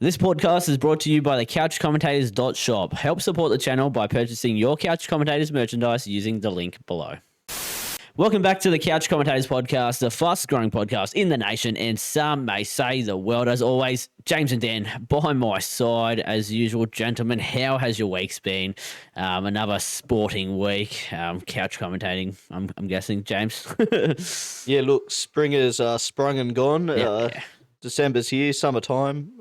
This podcast is brought to you by the couchcommentators.shop. Help support the channel by purchasing your Couch Commentators merchandise using the link below. Welcome back to the Couch Commentators podcast, the fastest growing podcast in the nation, and some may say the world. As always, James and Dan by my side, as usual. Gentlemen, how has your weeks been? Another sporting week, couch commentating, I'm guessing, James. Yeah, look, spring is sprung and gone. Yeah. December's here, summertime.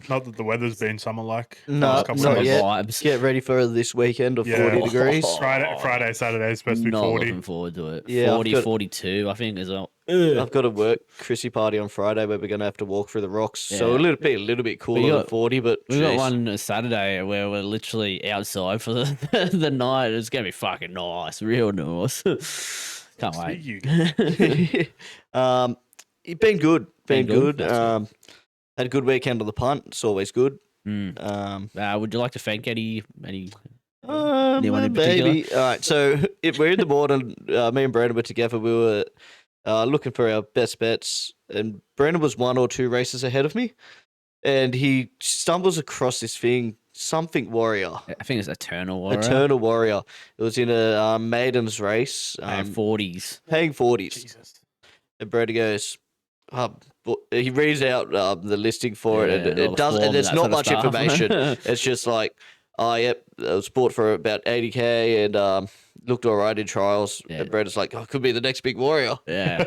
Not that the weather's been summer-like. No, last couple not of days. yet. Vibes. Get ready for this weekend of Yeah. 40 degrees. Friday, Saturday is supposed to be Not 40. looking forward to it. Yeah, 40, 42, I think, as well. I've got a work Chrissy party on Friday where we're going to have to walk through the rocks. So Yeah. a little bit cooler than 40, but We got geez. one Saturday where we're literally outside for the night. It's going to be fucking nice, real nice. Can't wait. You. It's been good. Been good, Good. that's Had a good weekend on the punt. It's always good. Would you like to thank any anyone in particular? Maybe. All right. So we're in the board, and me and Brandon were together. We were looking for our best bets, and Brandon was 1 or 2 races ahead of me, and he stumbles across this thing, something warrior. I think it's Eternal Warrior. Eternal Warrior. It was in a maidens race. 40s. Paying 40s. Jesus. And Brandon goes, he reads out the listing for it, and all it the does. form, And there's that not sort of much stuff. information. It's just like, yep, it was bought for about 80K and looked all right in trials. Yeah. And Brandon's like, could be the next big warrior. Yeah,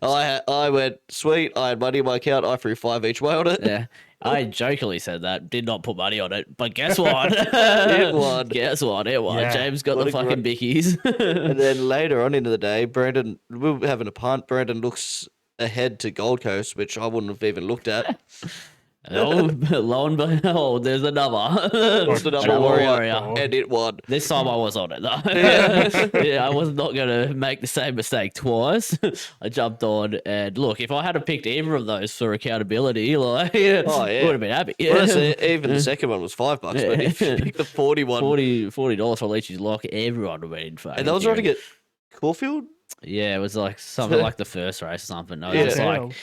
I went, sweet, I had money in my account, I threw 5 each way on it. yeah. I jokingly said that, did not put money on it, but guess what? It won. Guess what? It won. Yeah. James got What the a fucking bickies. And then later on into the day, we were having a punt. Brandon looks ahead to Gold Coast, which I wouldn't have even looked at. Oh, lo and behold, there's another. It's another Another warrior, warrior. and it won. This time I was on it though. Yeah, I was not going to make the same mistake twice. I jumped on, and look, if I had picked either of those for accountability, like, Oh, yeah. would have been happy. Yeah. Honestly, even the second one was $5, but if you pick the 41, $40 for Leachy's lock, everyone would have been fucking. and that was running cheering. at Caulfield. Yeah, it was like something like the first race or something. No, Yeah. it's like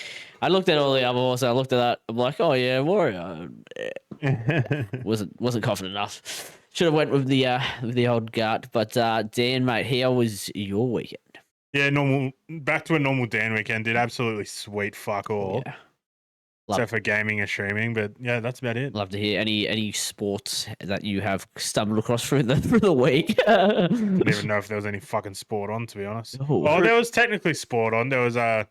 I looked at all the other horses. I looked at that. I'm like, oh yeah, Warrior. Wasn't confident enough. Should have went with the old gut. But Dan, mate, how was your weekend? Yeah, back to a normal Dan weekend. Did absolutely sweet fuck all. Yeah. Except for gaming and streaming, but yeah, that's about it. Love to hear any sports that you have stumbled across through the week. I didn't even know if there was any fucking sport on, to be honest. Oh. Oh, there was technically sport on. There was a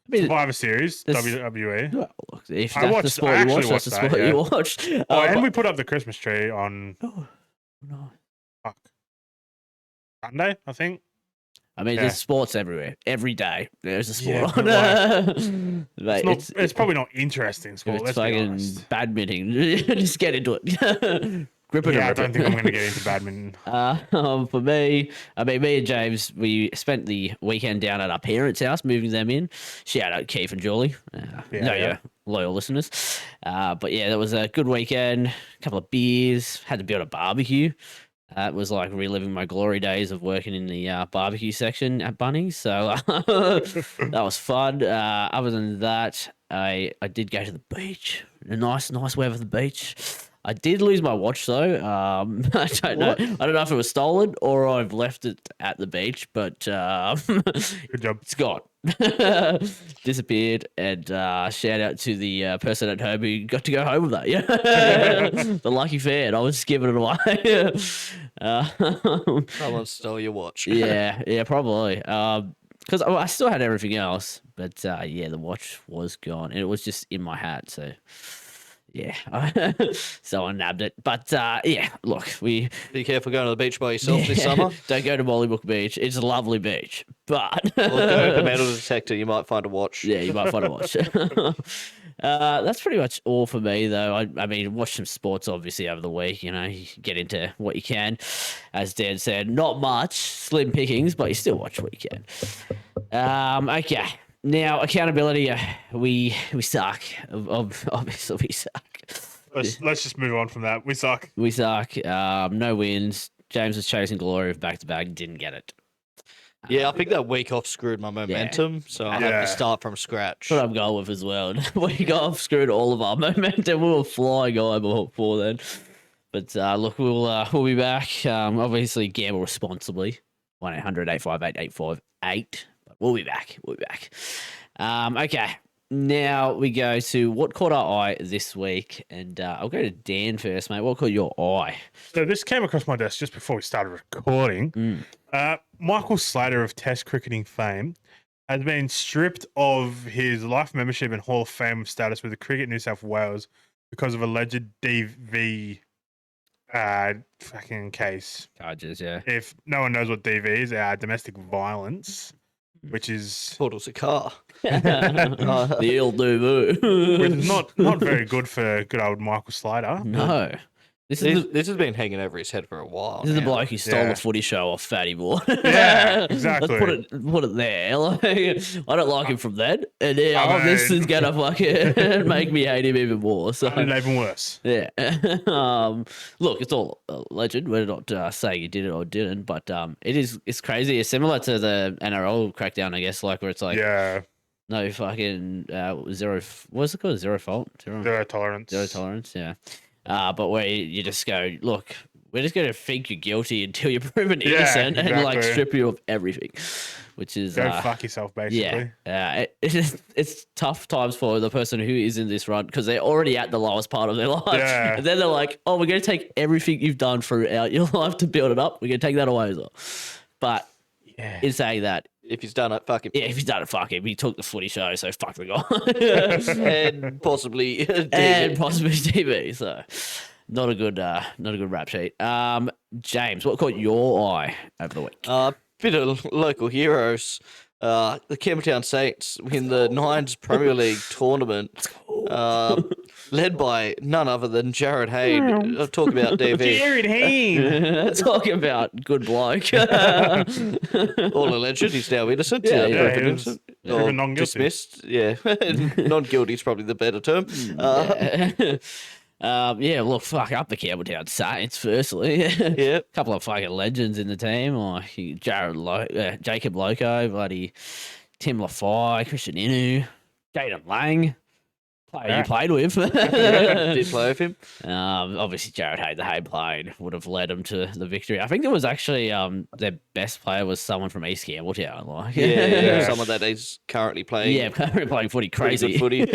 mean, Survivor Series, this- WWE. Well, look, if I that's the watched- sport I you actually watch, that's the watched sport that, you yeah. watched. Oh, and but- we put up the Christmas tree on Oh, no. Sunday, I think. I mean, Yeah. there's sports everywhere. Every day there's a sport Yeah, on. but Mate, It's probably not interesting sport. it's Let's be fucking honest. badminton. Just get into it. Grip it. Yeah, and I rip don't it. think I'm going to get into badminton. For me, me and James, we spent the weekend down at our parents' house, moving them in. Shout out Keith and Julie. Yeah. Loyal listeners. But yeah, that was a good weekend. A couple of beers. Had to build a barbecue. It was like reliving my glory days of working in the barbecue section at Bunnings. So that was fun. Other than that, I did go to the beach. A nice weather at the beach. I did lose my watch though. I don't know. I don't know if it was stolen or I've left it at the beach, but Good job. it's gone. Disappeared. And shout out to the person at home who got to go home with that. Yeah, the lucky fan. I was just giving it away. Someone stole your watch. yeah, probably. Because I still had everything else, but yeah, the watch was gone, and it was just in my hat. So yeah, so I nabbed it. But yeah, look, we Be careful going to the beach by yourself this summer. don't go to Mollybrook Beach. It's a lovely beach, but Or go to metal detector. You might find a watch. yeah, you might find a watch. That's pretty much all for me, though. I mean, watch some sports, obviously, over the week. You know, you get into what you can. As Dan said, not much, slim pickings, but you still watch what you can. Okay. Now, accountability, we suck. Obviously, we suck. Let's just move on from that. We suck. We suck. No wins. James was chasing glory of back-to-back, didn't get it. Yeah, I think that week off screwed my momentum, so I had Yeah. to start from scratch. That's what I'm going with as well. We got screwed all of our momentum. We were flying high before then. But look, we'll be back. Obviously, gamble responsibly. 1-800-858-858. But we'll be back. We'll be back. Okay. Now we go to what caught our eye this week. And I'll go to Dan first, mate. What caught your eye? So this came across my desk just before we started recording. Michael Slater of Test cricketing fame has been stripped of his life membership and Hall of Fame status with the Cricket New South Wales because of alleged DV fucking case. Charges, yeah. If no one knows what DV is, domestic violence, which is Thought it was a car. The ill do which is not very good for good old Michael Slater. No. This is This has been hanging over his head for a while. This is the now. bloke who stole Yeah. the footy show off Fatty Boy. Yeah, exactly. Let's put it there. Like, I don't like him from then, and now I this mean- is gonna fucking make me hate him even more. So And even worse. yeah, look, it's all alleged. We're not saying he did it or didn't, but it's crazy. It's similar to the NRL crackdown, I guess, like where it's like Yeah, no fucking zero. What's it called? Zero fault. zero tolerance. Zero tolerance, yeah. But where you just go, look, we're just going to think you're guilty until you're proven Yeah, innocent and like exactly. strip you of everything, which is Go fuck yourself, basically. it's tough times for the person who is in this run because they're already at the lowest part of their life. Yeah. And then they're like, oh, we're going to take everything you've done throughout your life to build it up. We're going to take that away as well. But Yeah. in saying that, If he's done it, fuck him. yeah, if he's done it, fuck him. He took the footy show, so fuck the guy. And possibly and possibly TV. So not a good rap sheet. James, what caught your eye over the week? bit of local heroes. The Campbelltown Saints win the Nines Premier League tournament, led by none other than Jared Hayne. Talk about DV. Jared Hayne. Talking about good bloke. All alleged. He's now innocent. Yeah, proven yeah, he was innocent. proven Or non-guilty. dismissed. Yeah, non-guilty is probably the better term. Yeah, look, fuck up the Campbelltown Saints. Firstly, Yeah. couple of fucking legends in the team, like Jacob Loco, bloody Tim Lafai, Christian Inu, Jaden Lang, player Yeah. you played with. Did play with him. Obviously, Jared Hayne, the Hayne played, would have led them to the victory. I think it was actually their best player was someone from East Campbelltown. Like, Yeah, someone that is currently playing. yeah, playing footy pretty crazy. good footy.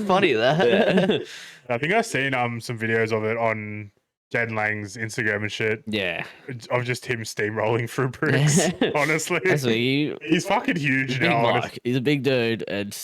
Funny that. I think I've seen some videos of it on Jaden Lang's Instagram and shit Yeah. of just him steamrolling through bricks. Honestly, That's what he, he's fucking huge big now. bloke. He's a big dude, and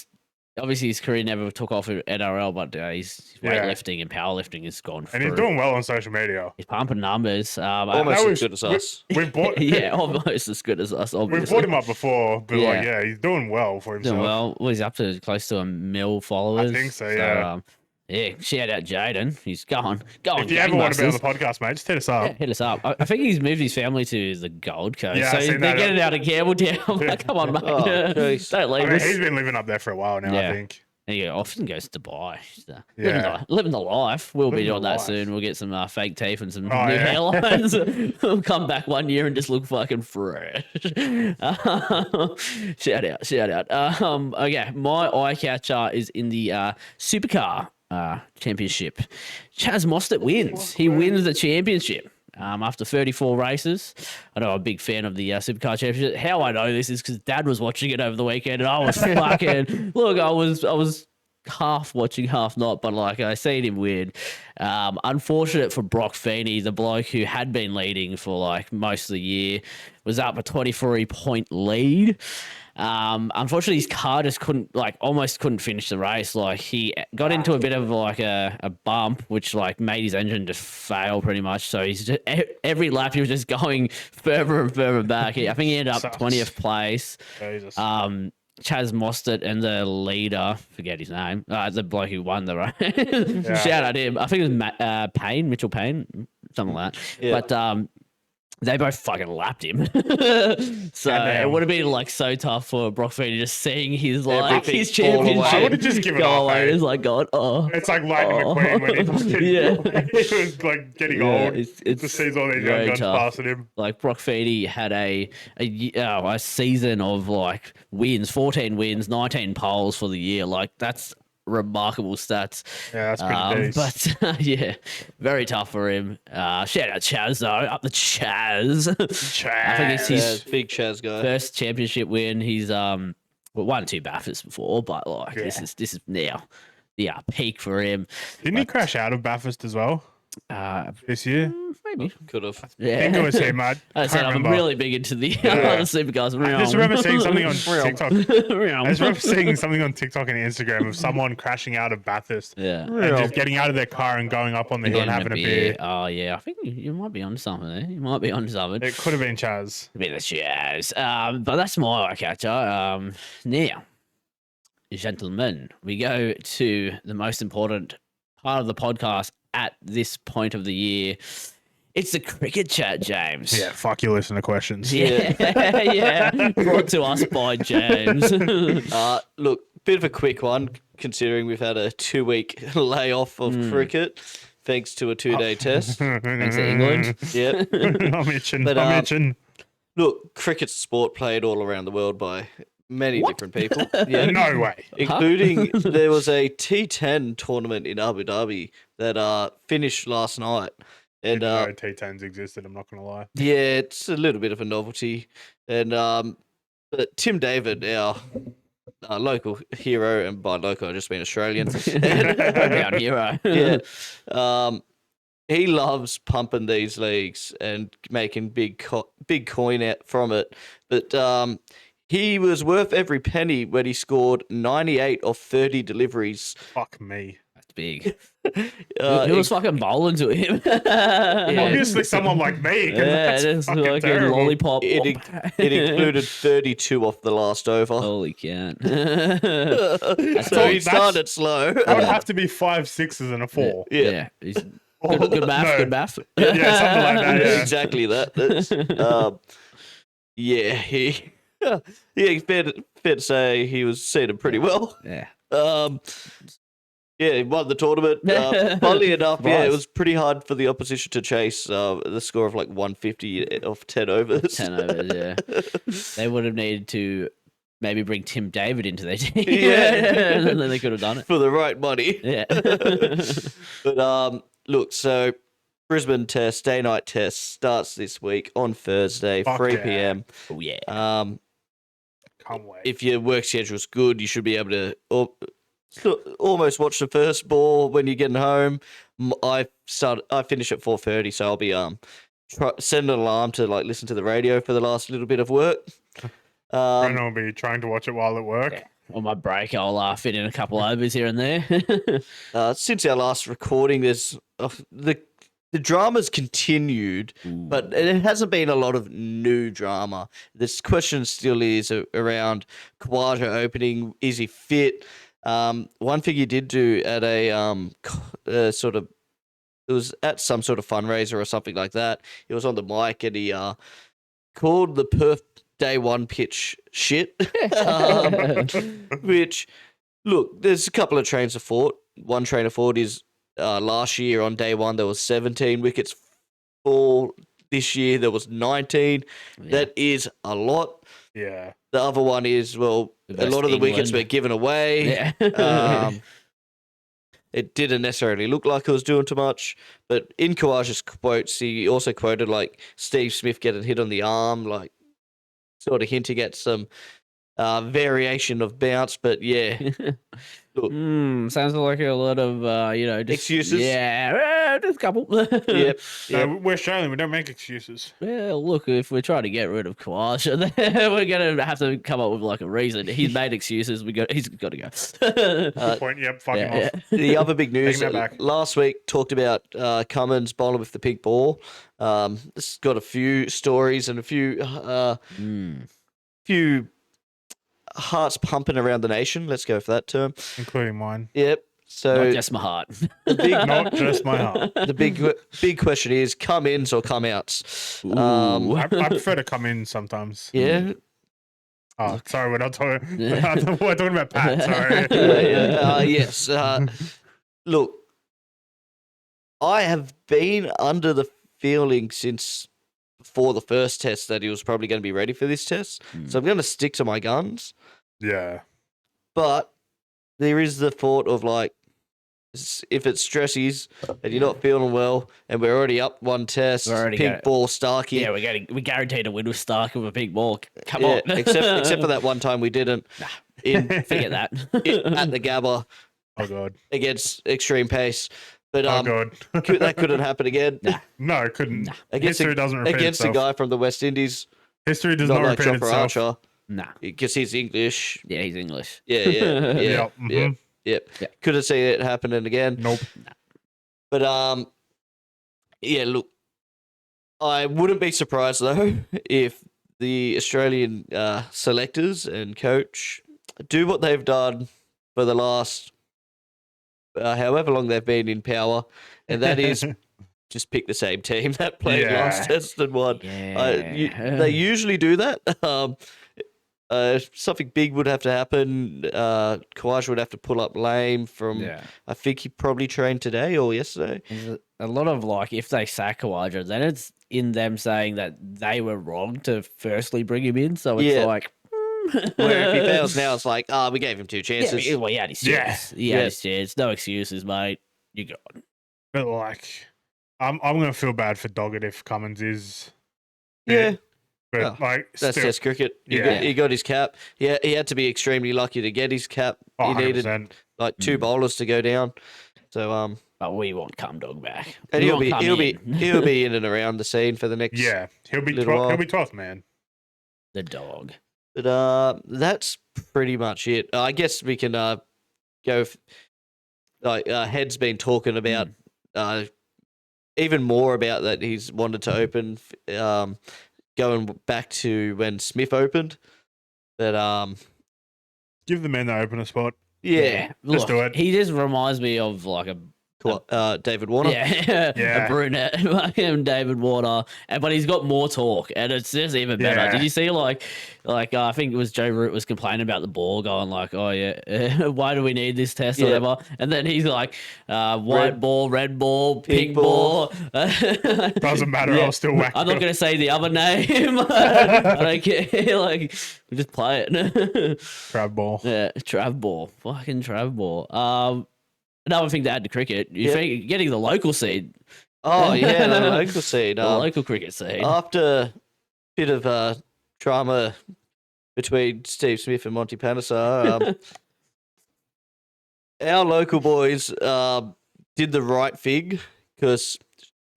obviously his career never took off in NRL, but his Yeah. weightlifting and powerlifting has gone And through. he's doing well on social media. He's pumping numbers. Almost know as we've- good as us. We've bought, Yeah, almost as good as us. we've Obviously, brought him up before, but Yeah. like, yeah, he's doing well for himself. doing well. Well, he's up to close to 1 million followers. think so, yeah. Yeah, shout out Jaden. He's going. If you ever want to be on the gangbusters. podcast, mate, just hit us up. Yeah, hit us up. I think he's moved his family to the Gold Coast, Yeah, so I've seen they're that. getting out of Campbelltown. Like, come on, mate. Oh, jeez. Don't I leave mean, us. he's been living up there for a while now, Yeah. I think. He often goes to Dubai. Just, Yeah. living the life. We'll be Living doing the that life. soon. We'll get some fake teeth and some Oh, new yeah. hairlines. We'll come back 1 year and just look fucking fresh. Shout out. Okay, my eye catcher is in the Supercar Championship. Chaz Mostert wins. He wins the championship. After 34 races. I know I'm a big fan of the Supercar Championship. How I know this is because Dad was watching it over the weekend, and I was fucking look. I was half watching, half not, but like I seen him win. Unfortunate for Brock Feeney, the bloke who had been leading for like most of the year, was up a 23-point lead. Unfortunately, his car just almost couldn't finish the race. Like he got into a bit of like a bump, which like made his engine just fail pretty much. So he's just, every lap he was just going further and further back. I think he ended up Sucks. 20th place. Jesus. Chaz Mostert and the leader, forget his name, the bloke who won the race. Shout out him. I think it was Mitchell Payne, something like that. Yeah. But they both fucking lapped him. So it would have been like so tough for Brock Feeney just seeing his like Everything his fall away. championship I would've just given go up, away. eh? It's like God, It's like Lightning McQueen when he fucking, he was like getting old. Just sees all these young very guns tough. passing him. Like Brock Feeney had a season of like wins, 14 wins, 19 poles for the year. Like that's remarkable stats. Yeah, that's pretty decent. But yeah, very tough for him. Shout out Chaz though, up the Chaz. I think it's his Big Chaz guy. first championship win. He's won 2 Bathursts before, but like this is now the peak for him. Didn't he crash out of Bathurst as well this year? Maybe. Could have. Yeah. I think it was him. I I said can't I'm remember. really big into the Yeah. supercars. I just remember seeing something on TikTok. I just remember seeing yeah. something on TikTok and Instagram of someone crashing out of Bathurst and Real. just getting out of their car and going up on the hill and having a beer. Oh yeah, I think you might be onto something there. You might be onto something. It could have been Chaz. A bit of jazz. But that's my eye catcher. Now, gentlemen, we go to the most important part of the podcast at this point of the year. It's the cricket chat, James. Yeah, fuck you, listener questions. Yeah, yeah. Brought to us by James. Look, bit of a quick one, considering we've had a 2-week layoff of cricket, thanks to a 2-day test. Thanks to England. Yep. I'm itching. But, I'm itching. Look, cricket's a sport played all around the world by many different people. Yeah. No way. Including there was a T10 tournament in Abu Dhabi that finished last night. And Didn't know T10s existed, I'm not going to lie. yeah, it's a little bit of a novelty. And but Tim David, our local hero, and by local I just mean Australian. Down hero. Yeah. He loves pumping these leagues and making big coin out from it. But he was worth every penny when he scored 98 of 30 deliveries. Fuck me. That's big. Who was fucking bowling to him? Obviously, someone like me. 'cause Yeah, that's it's fucking like a terrible. lollipop. It included 32 off the last over. Holy count. So he that's- started slow. That would have to be 5 6s and a 4. Yeah. Yeah. He's good math, No. good math. Yeah, something like that. Yeah. Exactly that. That's, yeah, he fair to say he was seated pretty well. Yeah. Yeah, he won the tournament. Funnily enough, yeah, it Nice. was pretty hard for the opposition to chase the score of like 150 off 10 overs. 10 overs, yeah. They would have needed to maybe bring Tim David into their team. Yeah. And then they could have done it. For the right money. Yeah. But look, so Brisbane test, day-night test, starts this week on Thursday, Fuck 3 yeah. p.m. Oh, yeah. Can't wait. If your work schedule's good, you should be able to almost watch the first ball when you're getting home. I finish at 4:30, so I'll be send an alarm to like listen to the radio for the last little bit of work. Brennan will be trying to watch it while at work. Yeah. On my break, I'll fit in a couple overs here and there. Since our last recording, there's the drama's continued, but it hasn't been a lot of new drama. This question still is around Kawaja opening. Is he fit? One thing he did do at a sort of, it was at some sort of fundraiser or something like that. He was on the mic and he called the Perth day one pitch shit. Which, look, there's a couple of trains of thought. One train of thought is last year on day one there was 17 wickets fall. This year there was 19. Yeah. That is a lot. Yeah. The other one is, well, a lot of the wickets were given away. Yeah. It didn't necessarily look like it was doing too much. But in Kawaja's quotes, he also quoted like Steve Smith getting hit on the arm, like sort of hinting at some variation of bounce. But yeah, look, Sounds like a lot of, just, Excuses? Yeah, just a couple. yep. No, we're Australian. We don't make excuses. Well, look, if we're trying to get rid of Kawaja, then we're going to have to come up with like a reason. He's made excuses. He's got to go. Good point. Yep. Fuck him yeah, off. The other big news Taking that back. last week talked about Cummins bowling with the pink ball. It's got a few stories and a few hearts pumping around the nation. Let's go for that term. Including mine. Yep. So Not just my heart. Not just my heart. the big question is come ins or come outs. Ooh. I prefer to come in sometimes. Yeah. Oh, sorry, we're not talking. We're talking about Pat. Sorry. Yes. Look, I have been under the feeling since before the first test that he was probably going to be ready for this test. So I'm going to stick to my guns. Yeah. But there is the thought of like, if it's stressies and you're not feeling well, and we're already up one test, pink ball, Starkey. Yeah, we guaranteed to win with Starkey with a pink ball. Come Yeah, on. except for that one time we didn't. Forget that. At the Gabba Oh god. against Extreme Pace. But Oh god. that couldn't happen again. No, it couldn't. Against History doesn't repeat against a itself. guy from the West Indies, History does not not like repeat Chopper itself. Archer, Nah. because he's English. Yeah, he's English. Yeah. Yep, mhm. Yep. Yeah. Couldn't see it happening again. Nope. But yeah. Look, I wouldn't be surprised though if the Australian selectors and coach do what they've done for the last however long they've been in power, and that is just pick the same team that played Yeah. last test and won. Yeah. They usually do that. Something big would have to happen. Kawhi would have to pull up lame from. Yeah. I think he probably trained today or yesterday. There's a lot of like, if they sack Kawaja, then it's in them saying that they were wrong to firstly bring him in. So it's Yeah. like, Where if he fails now, it's like, we gave him 2 chances. yeah, well, he had his Yeah. chance. He had his chance. No excuses, mate. You got it. But like, I'm gonna feel bad for Doggett if Cummins is. Yeah. But Oh, like, That's still, Test cricket. Yeah. He got his cap. Yeah, he had to be extremely lucky to get his cap. oh, He needed 100%. like 2 bowlers to go down. So But we want Cum Dog back. and We he'll want be Cum he'll be in. he'll be in and around the scene for the next. Yeah, he'll be little while. he'll be 12th man. the dog. But that's pretty much it. I guess we can go. Head's been talking about even more about that. He's wanted to open. Going back to when Smith opened, but Give the men the opener spot. yeah, Let's Look, do it. He just reminds me of like a David Warner. Yeah, Yeah. a brunette, like him, David Warner, but he's got more talk, and it's just even better. Yeah. Did you see like I think it was Joe Root was complaining about the ball, going like, "Oh yeah, why do we need this test or Yeah. whatever?" And then he's like, "White Red- ball, red ball, pink pink ball." Doesn't matter. Yeah. I'll still whack. I'm not gonna say the other name. I don't care. Like, we just play it. Crab ball. Yeah, Trav ball, fucking Trav ball. Another thing to add to cricket, you Yep. think getting the local seed, Oh yeah, the local seed. the local cricket seed. After a bit of drama between Steve Smith and Monty Panesar, our local boys did the right thing, because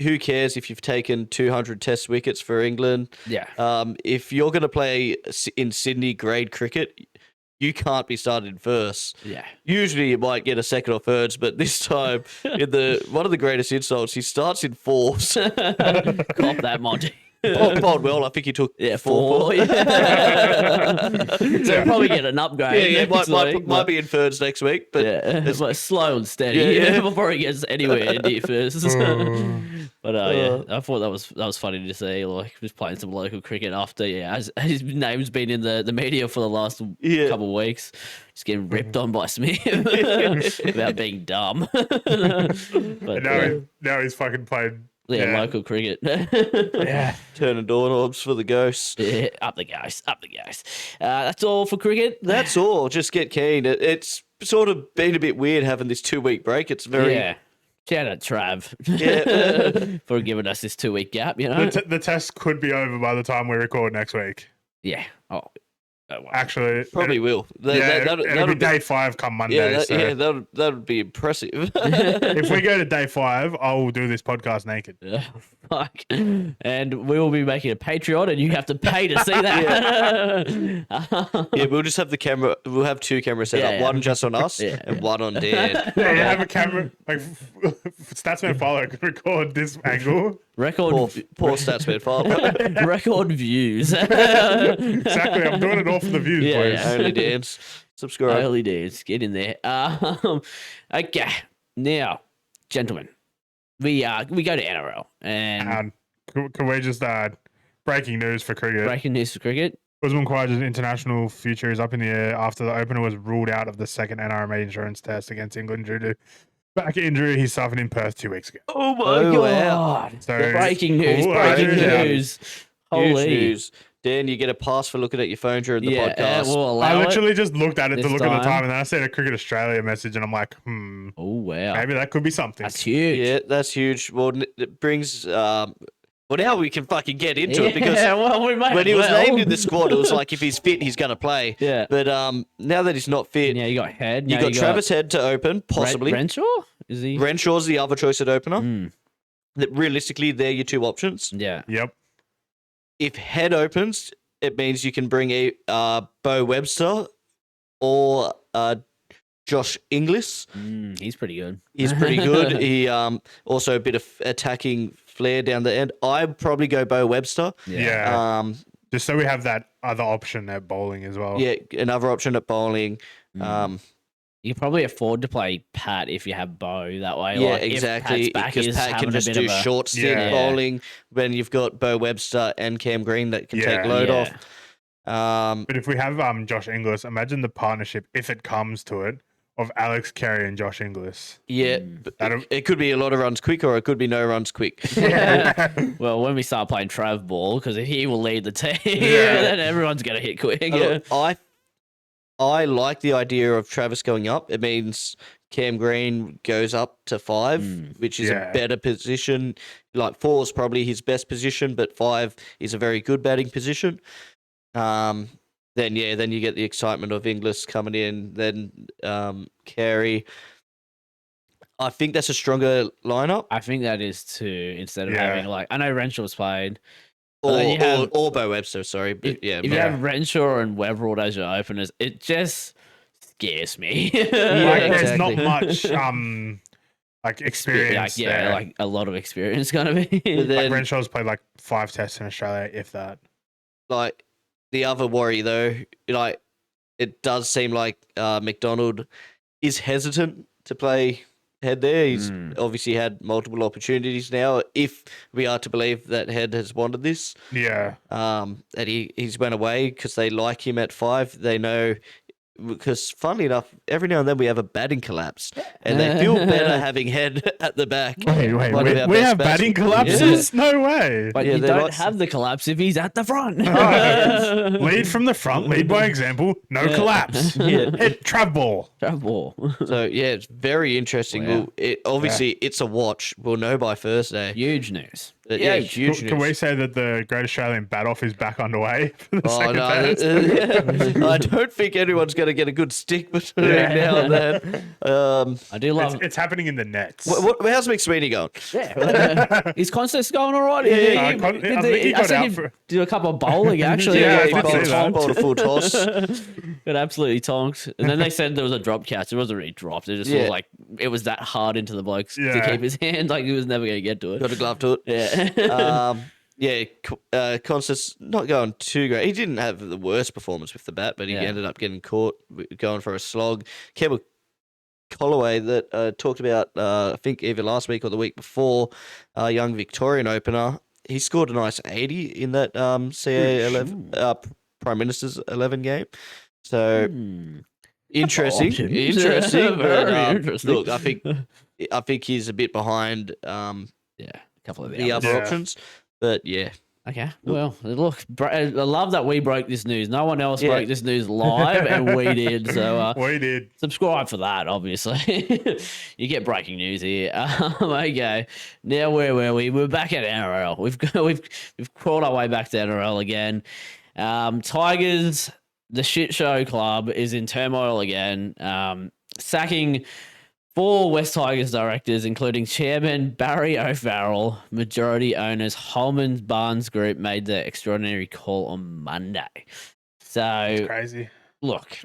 who cares if you've taken 200 Test wickets for England? Yeah, If you're going to play in Sydney grade cricket, you can't be started in first. yeah. Usually you might get a second or thirds, but this time in one of the greatest insults, he starts in fourths. Cop that, Monty. Bowled well. I think he took Yeah, 4. four. Yeah. So probably get an upgrade. Yeah, next week, might be in thirds next week, but yeah, but slow and steady Yeah. before he gets anywhere near first. But yeah, I thought that was funny to see. Like, just playing some local cricket after as his name's been in the media for the last couple of weeks, just getting ripped on by Smith about being dumb. But Now he's fucking played. yeah, local cricket. Yeah. turning doorknobs for the ghosts. Yeah, up the ghost, up the ghost. That's all for cricket. That's all. Just get keen. It's sort of been a bit weird having this 2-week break. It's very Yeah. Shout out Trav Yeah. for giving us this 2-week gap, you know? The test could be over by the time we record next week. Yeah. Oh, well. Actually, probably will. it'll That'll be day 5 come Monday. that would be impressive. If we go to day 5, I will do this podcast naked. Fuck. And we will be making a Patreon, and you have to pay to see that. Yeah, we'll just have the camera. We'll have 2 cameras set up. Yeah. One just on us Yeah. and one on Dan. Yeah, you have a camera. Like, Statsman Follow can record this angle. Record Poor Statsman file. record views. Exactly. I'm doing it all all for the views, Yeah, boys. yeah. Only dance. Subscribe. Early days, get in there. Okay, now, gentlemen, we go to NRL and Can we just breaking news for cricket? breaking news for cricket. Usman Khawaja's international future is up in the air after the opener was ruled out of the second NRMA insurance test against England due to back injury he suffered in Perth 2 weeks ago. Oh my Oh, wow. god! So, The breaking news, cool, breaking yeah. news. Huge Holy. news. Dan, you get a pass for looking at your phone during the Yeah, podcast. we'll I allow it. literally just looked at it to this look at the time. time, and then I seen a Cricket Australia message, and I'm like, Oh wow, maybe that could be something. that's huge. Yeah, that's huge. Well, it brings. Well, now we can fucking get into it because well, we might when he as was well. named in the squad, it was like if he's fit, he's going to play. Yeah. But now that he's not fit, Yeah, you got Head. you now got Travis Head to open, possibly. Renshaw? Is he? Renshaw's the other choice at opener. Mm, That realistically, they're your two options. yeah. Yep. If Head opens, it means you can bring a Bo Webster or Josh Inglis. He's pretty good. He's pretty good. He also a bit of attacking flair down the end. I'd probably go Bo Webster. Yeah. Um, Just so we have that other option at bowling as well. yeah, another option at bowling. You can probably afford to play Pat if you have Bo that way. Yeah, like, if exactly. Pat's back Because is Pat having can a just bit do of a- short stick Yeah. bowling when you've got Bo Webster and Cam Green that can take Yeah. load Yeah. off. But if we have Josh Inglis, imagine the partnership, if it comes to it, of Alex Carey and Josh Inglis. Yeah, but it could be a lot of runs quick or it could be no runs quick. Well, when we start playing Trav ball, because he will lead the team, Yeah. then everyone's gonna hit quick. Look, I like the idea of Travis going up. It means Cam Green goes up to 5, which is Yeah. a better position. Like 4 is probably his best position, but 5 is a very good batting position. Then you get the excitement of Inglis coming in, then Carey. I think that's a stronger lineup. I think that is too. Instead of Yeah. having like, I know Renshaw's played. Or, then you have- or Bo Webster, sorry. But yeah, If you have Renshaw and Weverald as your openers, it just scares me. Like, exactly. there's not much like experience there. like a lot of experience gonna be. But Like then, Renshaw's played like 5 tests in Australia, if that. like the other worry though, like it does seem like McDonald is hesitant to play Head there. He's obviously had multiple opportunities now. If we are to believe that Head has wanted this, Yeah. that he's went away because they like him at 5. They know. Because funnily enough, every now and then we have a batting collapse, and they feel better having Head at the back. Wait, One of our we best have bats. batting collapses? No way. But Yeah, you they don't like- have the collapse if he's at the front. Oh, lead from the front, lead by example, no collapse. Yeah. Hit trap ball. Trav ball. So yeah, it's very interesting. Wow. Obviously, it's a watch. We'll know by Thursday. Huge news. Yeah, huge Can we news. say that the Great Australian Bat Off is back underway for the Oh second no! test? I don't think anyone's going to get a good stick between now and then. I do love. It's happening in the nets. How's McSweeney going? Yeah, his concert's going all right. I think he got out for- did a couple of bowling actually. Yeah, I he did bowled, see that. bowled a full toss. Got absolutely tonked. And then they said there was a drop catch. It wasn't really dropped. It just Yeah. was like it was that hard into the blokes to Yeah. keep his hand. Like he was never going to get to it. Got a glove to it. Yeah. Constance not going too great. He didn't have the worst performance with the bat, but he Yeah. ended up getting caught going for a slog. Campbell Colloway that talked about, I think either last week or the week before, young Victorian opener. He scored a nice 80 in that CA 11, Prime Minister's 11 game. So interesting, options. interesting. Very but, interesting. Look, I think he's a bit behind Yeah, a couple of the hours. other Yeah. options, but yeah. Okay. Well, look, I love that we broke this news. No one else Yeah. broke this news live, and we did. So We did. subscribe for that, obviously. You get breaking news here. Okay. Now where were we? We're back at NRL. We've crawled our way back to NRL again. Tigers, the shit show club, is in turmoil again. Sacking 4 West Tigers directors, including chairman Barry O'Farrell, majority owners Holman Barnes Group, made the extraordinary call on Monday. So Crazy. look,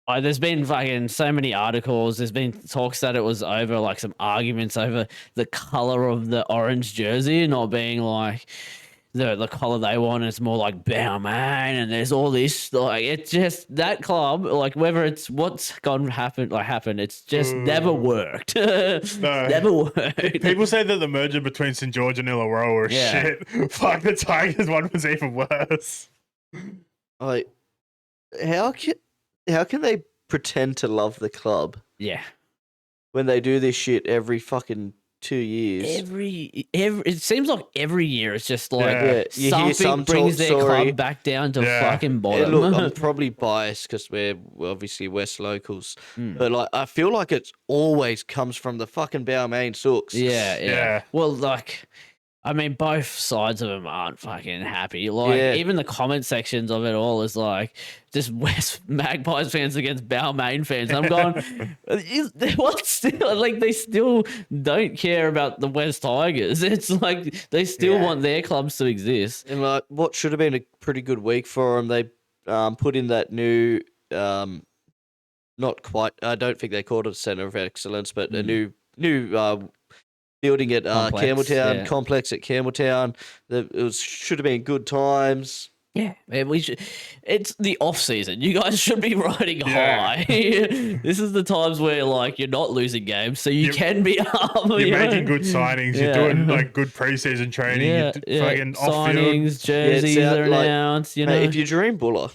there's been fucking so many articles. There's been talks that it was over, like some arguments over the color of the orange jersey, not being like the color they want. And it's more like Balmain, and there's all this like it's just that club. Like whether it's what's gone happened, it's just never worked. Never worked. People say that the merger between St George and Illawarra are shit. Fuck, the Tigers one was even worse. Like, how can they pretend to love the club Yeah. when they do this shit every fucking 2 years? Every it seems like every year it's just like Yeah. You hear something some brings their story. club back down to Yeah. fucking Yeah, bottom. look, I'm probably biased because we're obviously West locals, but like I feel like it always comes from the fucking Balmain Sooks. Yeah. Well, like, I mean, both sides of them aren't fucking happy. Like, Yeah. even the comment sections of it all is like just West Magpies fans against Balmain fans. I'm going, what? Still, like, they still don't care about the West Tigers. It's like they still want their clubs to exist. And like, what should have been a pretty good week for them, they put in that new, not quite. I don't think they called it a centre of excellence, but a new building at Complex, Campbelltown, yeah. complex at Campbelltown. Should have been good times. Yeah, man, we should. It's the off season. You guys should be riding Yeah. high. This is the times where like you're not losing games, so you You- can be up. You're you know? making good signings. Yeah. You're doing like good preseason training. Yeah, You're fucking off field. signings, jerseys out, are like, announced. You know, Mate, if you're Dream Buller,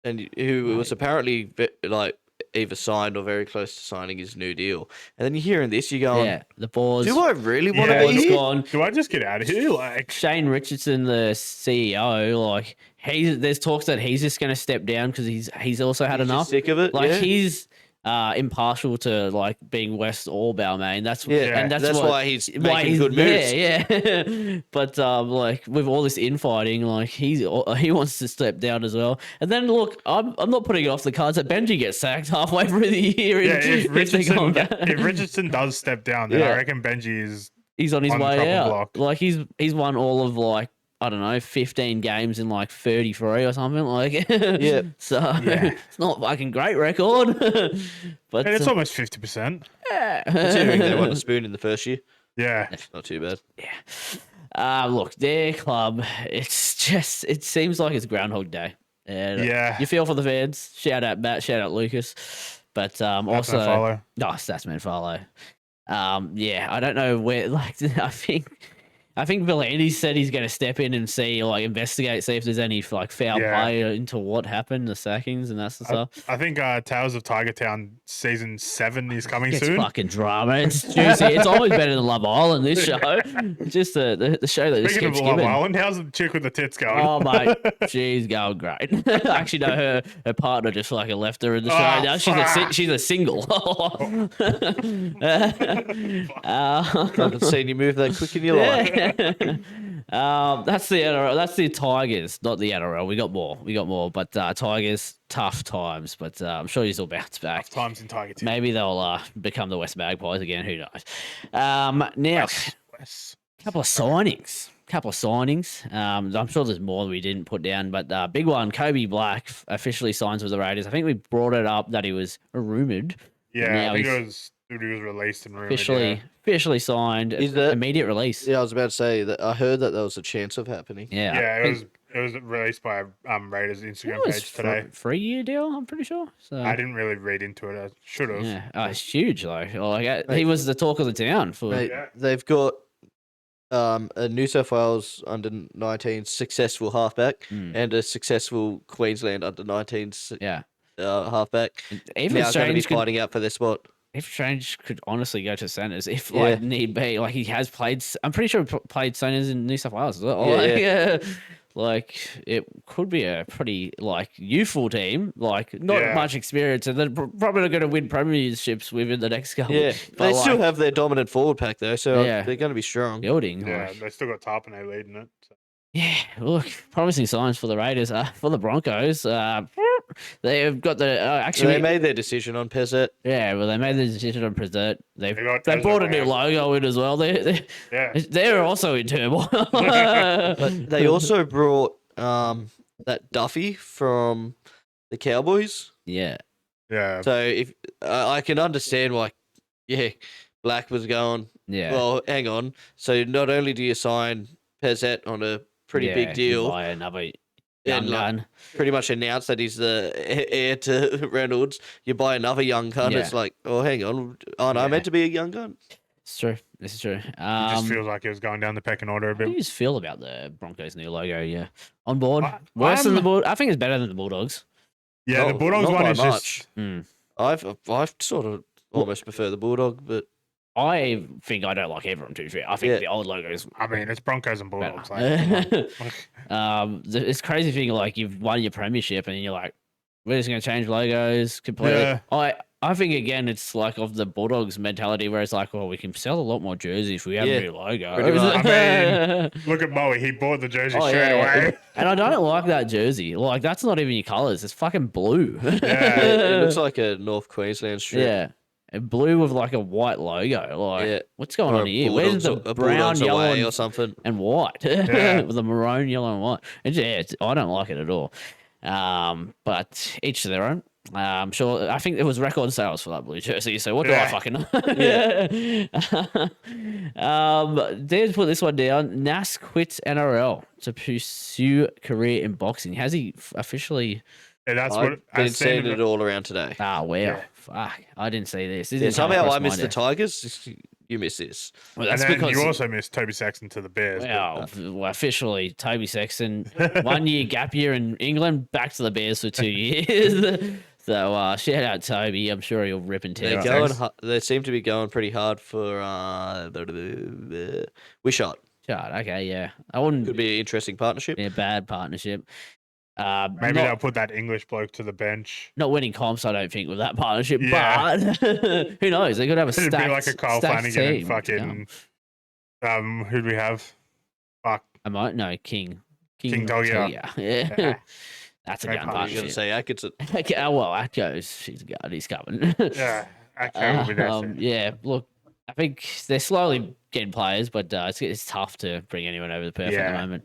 and who was apparently like either signed or very close to signing his new deal, and then you're hearing this, you're going, yeah, the boards. do I really want to Yeah, be boards here? gone. Do I just get out of here? Like, Shane Richardson, the CEO, like there's talks that he's just going to step down because he's also had He's just enough. sick of it. Like yeah. he's impartial to like being West or Balmain. That's Yeah, and that's, that's what, why he's making good there, moves. Yeah, but like with all this infighting, like he wants to step down as well. And then look, I'm not putting it off the cards that Benji gets sacked halfway through the year. yeah, if if Richardson does step down, then Yeah. I reckon Benji is. he's on his on the way chopping out. block. Like he's won all of like I don't know 15 games in like 33 or something. Like Yeah. so Yeah. it's not a fucking great record, but And it's almost 50%. Considering they won the spoon in the first year, Yeah. not too bad. Look, their club, it seems like it's Groundhog Day. And Yeah. you feel for the fans. Shout out Matt, shout out Lucas. But That's also, no follow. Statsman follow. Yeah, I don't know where, like, I think Villandy said he's going to step in and see, like, investigate, see if there's any, like, foul Yeah. play into what happened, the sackings and that sort of stuff. I think Tales of Tiger Town season 7 is coming It's soon. fucking drama. It's juicy. It's always better than Love Island, this show. Just the show that just Speaking of keeps Love giving. Island, how's the chick with the tits going? Oh mate, she's going great. Actually, no, her partner just like left her in the show. Oh, Now fuck. she's a single. Haven't seen you move that quick in your life. That's the NRL. That's the Tigers, not the NRL. We got more. But Tigers, tough times. But I'm sure you'll bounce back. Times in Tiger Town. Maybe they'll become the West Magpies again. Who knows? Now, Wes. couple of signings. I'm sure there's more that we didn't put down, but big one, Kobe Black officially signs with the Raiders. I think we brought it up that he was rumored. Yeah, Now I think he's he was released and rumored. Officially signed. Is that- immediate release? Yeah, I was about to say that I heard that there was a chance of happening. Yeah. Yeah, I think it was released by Raiders Instagram it was page today. 3-year deal. I'm pretty sure. So I didn't really read into it. I should have. yeah, it's huge though. Like he was the talk of the town for. Mate, Yeah. they've got a New South Wales under 19 successful halfback and a successful Queensland under 19 Yeah. halfback. Even Now going to be Strange could, fighting out for their spot. if Strange could honestly go to centres if Yeah. like need be, like he has played. I'm pretty sure he played centres in New South Wales as well. Yeah, Like it could be a pretty like youthful team, like not Yeah. much experience, and they're probably not going to win premierships within the next couple. Yeah, but they still like, have their dominant forward pack though, so Yeah. they're going to be strong. building. Yeah, like- they still got Tarpanay leading it. So. Yeah, look, promising signs for the Raiders. For the Broncos, they've got the So actually. they made their decision on Pezzett. Yeah, well, they made the decision on Preserve. They got brought a Ezra new Brown. logo in as well. Yeah. They're also in turmoil. But they also brought that Duffy from the Cowboys. yeah, Yeah. So if I can understand why, Black was going. yeah, Well, hang on. So not only do you sign Pezzett on a pretty big you deal. buy another young And, like, gun. pretty much announced that he's the heir to Reynolds. You buy another young gun, it's Yeah. like, oh, hang on, aren't I Yeah. meant to be a young gun? It's true. This is true. It just feels like it was going down the pecking order a How do you bit. just feel about the Broncos' new logo? Yeah, on board. I- Worse than the I'm- Bull. I think it's better than the Bulldogs. Yeah, the Not- Bulldogs not one by is much. just. I've sort of almost prefer the Bulldog, but I think I don't like either of them, to be fair. I think Yeah. the old logos I mean, it's Broncos and Bulldogs. better. Like, come on. It's crazy thing, like, you've won your premiership and you're like, we're just going to change logos completely. Yeah. I think, again, it's like of the Bulldogs mentality where it's like, well, we can sell a lot more jerseys if we have Yeah, a new logo. pretty much. I Look at Moe. He bought the jersey Oh, straight yeah. away. And I don't like that jersey. Like, that's not even your colours. It's fucking blue. Yeah, it looks like a North Queensland strip. Yeah. And blue with like a white logo. Like, Yeah. what's going Or on a here? Where's Bulldogs- the a brown, Bulldogs yellow, away and, or something? and white? Yeah. With the maroon, yellow, and white. I don't like it at all. But each to their own. I'm sure. I think there was record sales for that blue jersey. So what do I Yeah. fucking know? Dave's put this one down. Nas quits NRL to pursue career in boxing. Has he officially? Yeah, that's I've what been I've seeing seen. it all around today. Ah, wow. Yeah. Fuck. I didn't see this. This Yeah, didn't come somehow across I my missed the desk. Tigers. You miss this. Well, And that's then because you also missed Toby Sexton to the Bears. but- well, officially, Toby Sexton, 1 year gap year in England, back to the Bears for 2 years. So shout out Toby. I'm sure he'll rip and tear. They're up. going. They seem to be going pretty hard for Wishart. Shot. Okay, yeah. I wouldn't Could be an interesting partnership. be a bad partnership. Maybe not, they'll put that English bloke to the bench. not winning comps, I don't think, with that partnership. Yeah. But who knows? They could have a It'd stacked, be like a Kyle stacked Flanagan team. and fucking. Who'd we have? Fuck. I might know King King Dogger. Yeah. Yeah. That's a Great gun I was going partnership. to say Atkinson. Okay, well, that goes. She's a guard. He's coming. Yeah. Okay, we'll be there soon. Yeah, look, I think they're slowly getting players, but it's tough to bring anyone over the perf at Yeah. the moment.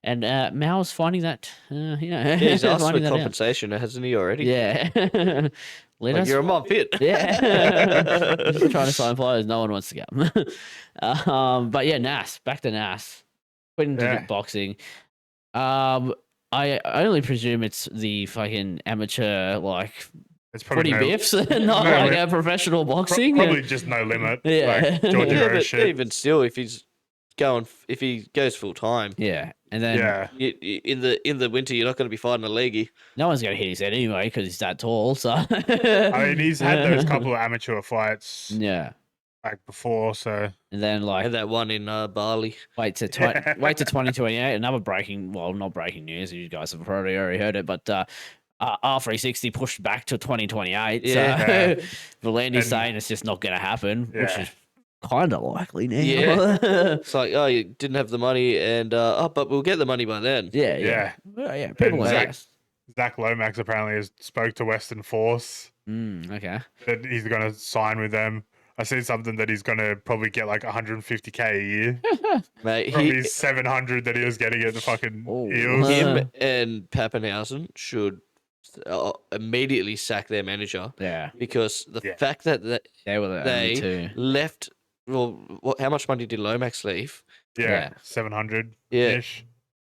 And Mal's finding that, Yeah, he's asked for finding that out. compensation, hasn't he already? Yeah. Let Like, us. you're a mob fit. Yeah. Just trying to sign players. No one wants to go. But yeah, Nas. Back to Nas. Quitting to Yeah. boxing. I only presume it's the fucking amateur, like, It's probably footy no, biffs, not no, like it- a professional boxing. probably just no limit. Yeah. Like George Yeah, Rose but shit. even still, if he goes full time, Yeah. And then Yeah. in the winter, you're not going to be fighting a leggy. no one's going to hit his head anyway because he's that tall. So I mean, he's had those couple of amateur fights Yeah. like before, so And then I like had that one in Bali. wait to 2028. Another not breaking news. You guys have probably already heard it, but R360 pushed back to 2028. Yeah. So Volandi's And- saying it's just not going to happen, which Yeah. is kind of likely now. Yeah. It's like, oh, you didn't have the money, and but we'll get the money by then. yeah. yeah. Well, yeah. People And are Zach- nice. Zach Lomax apparently has spoke to Western Force Okay. that he's going to sign with them. I see something that he's going to probably get like 150K a year Mate, from his 700 that he was getting at the fucking Oh. Eels. him and Pappenhausen should immediately sack their manager Yeah. because the Yeah. fact that They were the only they two. left. Well, how much money did Lomax leave? Yeah, Yeah. 700 Yeah. ish.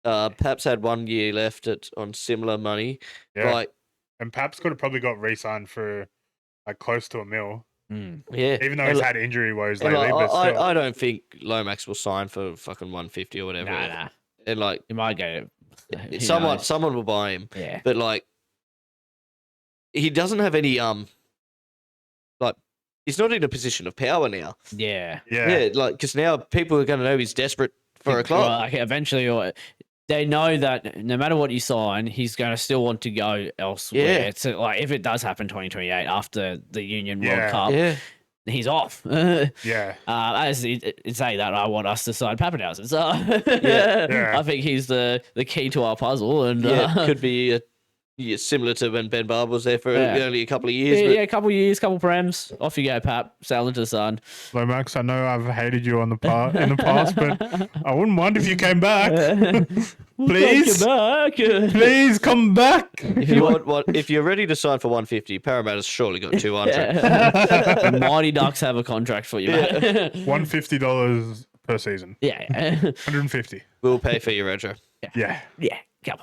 Paps had 1 year left on similar money. Yeah. Like, And Paps could have probably got re-signed for like close to $1 million, yeah. even though And he's like- had injury woes and lately. like, But still, I don't think Lomax will sign for fucking 150 or whatever. Nah. And like, You might go. who knows? someone will buy him, Yeah. but like, he doesn't have any like, he's not in a position of power now. Yeah. yeah, Like, because now people are going to know he's desperate for a club. Well, like eventually, they know that no matter what you sign, he's going to still want to go elsewhere. Yeah. It's like if it does happen 2028 after the Union Yeah. World Cup, Yeah. he's off. yeah. As it say that, I want us to sign Pappenhausen. So Yeah. I think he's the key to our puzzle. And Yeah, could be similar to when Ben Barber was there for Yeah. only a couple of years. yeah, but a couple years, couple prems, off you go, Pap. Sail into the sun. Lomax, I know I've hated you in the past, but I wouldn't mind if you came back. We'll Please? take you back. Please come back. if you if you're ready to sign for 150, Parramatta's surely got 200. The Mighty Ducks have a contract for you, mate. $150 per season. Yeah. 150. We'll pay for your retro. Yeah. Yeah, come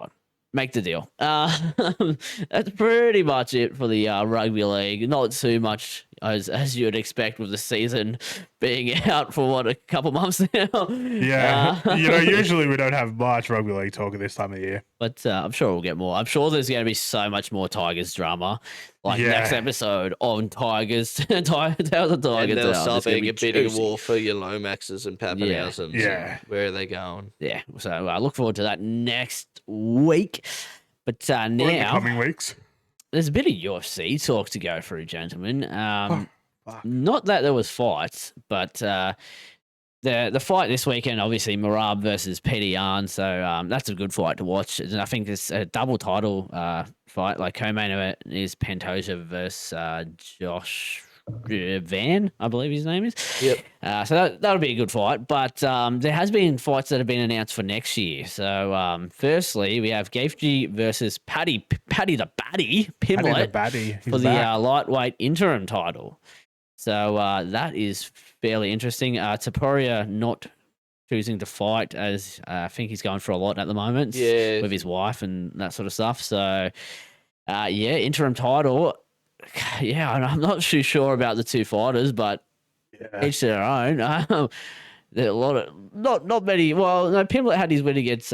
on, make the deal. That's pretty much it for the rugby league. Not too much as you would expect with the season being out for a couple months now. Yeah. Usually we don't have much rugby league talk at this time of the year. But I'm sure we'll get more. I'm sure there's going to be so much more Tigers drama. Like next episode on Tigers, Tales of Tigers. And they'll out. start being a bidding juicy. war for your Lomaxes and Pappenhausens. Yeah. And where are they going? Yeah, so I look forward to that next week. But Or in the now coming weeks. there's a bit of UFC talk to go through, gentlemen. Fuck. Not that there was fights, but the fight this weekend, obviously Marab versus Peter Yan. So that's a good fight to watch. And I think it's a double title fight. Like co-main event is Pantoja versus Josh Van, I believe his name is. Yep. So that'll be a good fight. But there has been fights that have been announced for next year. So firstly, we have Gaethje versus Paddy the Baddy Pimlet Baddie. for the lightweight interim title. So that is fairly interesting. Taporia not choosing to fight as I think he's going for a lot at the moment with his wife and that sort of stuff. So interim title. Yeah, I'm not too sure about the two fighters, but each their own. There are a lot of not many. Well, no, Pimlet had his win against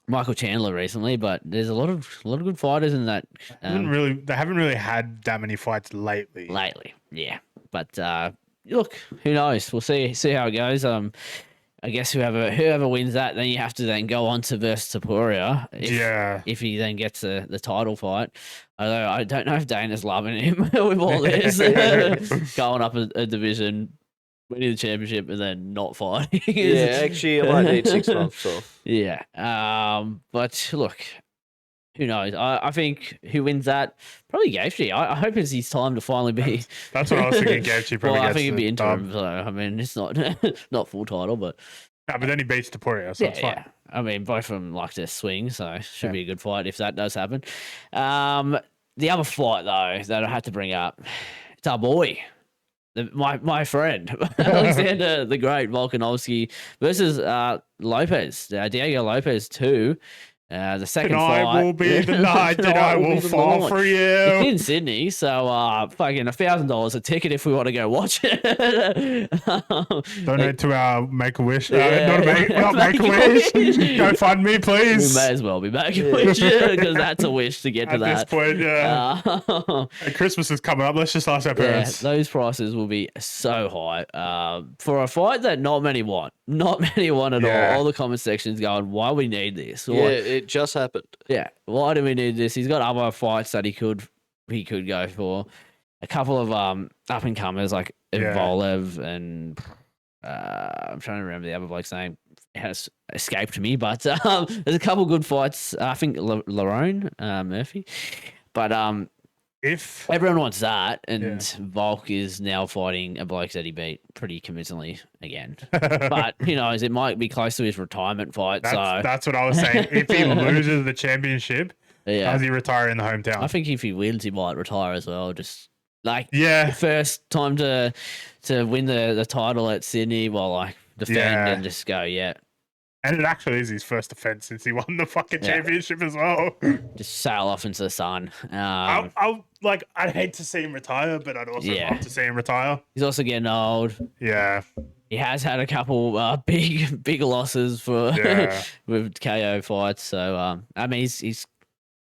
Michael Chandler recently, but there's a lot of good fighters in that. They haven't really had that many fights lately. Yeah. But look, who knows? We'll see how it goes. I guess whoever wins that, then you have to then go on to versus Taporia. If he then gets the title fight. Although I don't know if Dana's loving him with all this going up a division, winning the championship, and then not fighting. Yeah, actually, I might need 6 months off. Yeah. But look, who knows? I think who wins that? Probably Gaethje. I hope it's his time to finally be. That's what I was thinking. Gaethje probably I gets think it'd be interim. dub. So I mean, it's not not full title, but No, but then he beats Taporia, so it's fine. yeah. I mean, both of them like to swing, so should be a good fight if that does happen. The other fight though that I had to bring up, it's our boy. My friend Alexander the Great Volkanovski versus Lopez, Diego Lopez 2. The second fight. Tonight will be the night that I will fall for you. It's in Sydney, so fucking $1,000 a ticket if we want to go watch it. Donate to our Make-A-Wish. Not Make-A-Wish. Go fund me, please. We may as well be Make-A-Wish because that's a wish to get to At that. this point, And Christmas is coming up. Let's just ask our parents. Those prices will be so high for a fight that not many want. Not many want at all. All the comment sections going, why we need this? It just happened. Yeah, why do we need this? He's got other fights that he could go for. A couple of up and comers like Volev and I'm trying to remember the other bloke's name. It has escaped me, but there's a couple good fights. I think Lerone Murphy, but If everyone wants that, and Volk is now fighting a bloke that he beat pretty convincingly again. But who knows? It might be close to his retirement fight. That's what I was saying. If he loses the championship, does he retire in the hometown? I think if he wins, he might retire as well. Just like first time to win the title at Sydney, defend and just go And it actually is his first defense since he won the fucking championship as well. just sail off into the sun. I'd hate to see him retire, but I'd also love to see him retire. He's also getting old. Yeah. He has had a couple big losses for with KO fights. So I mean he's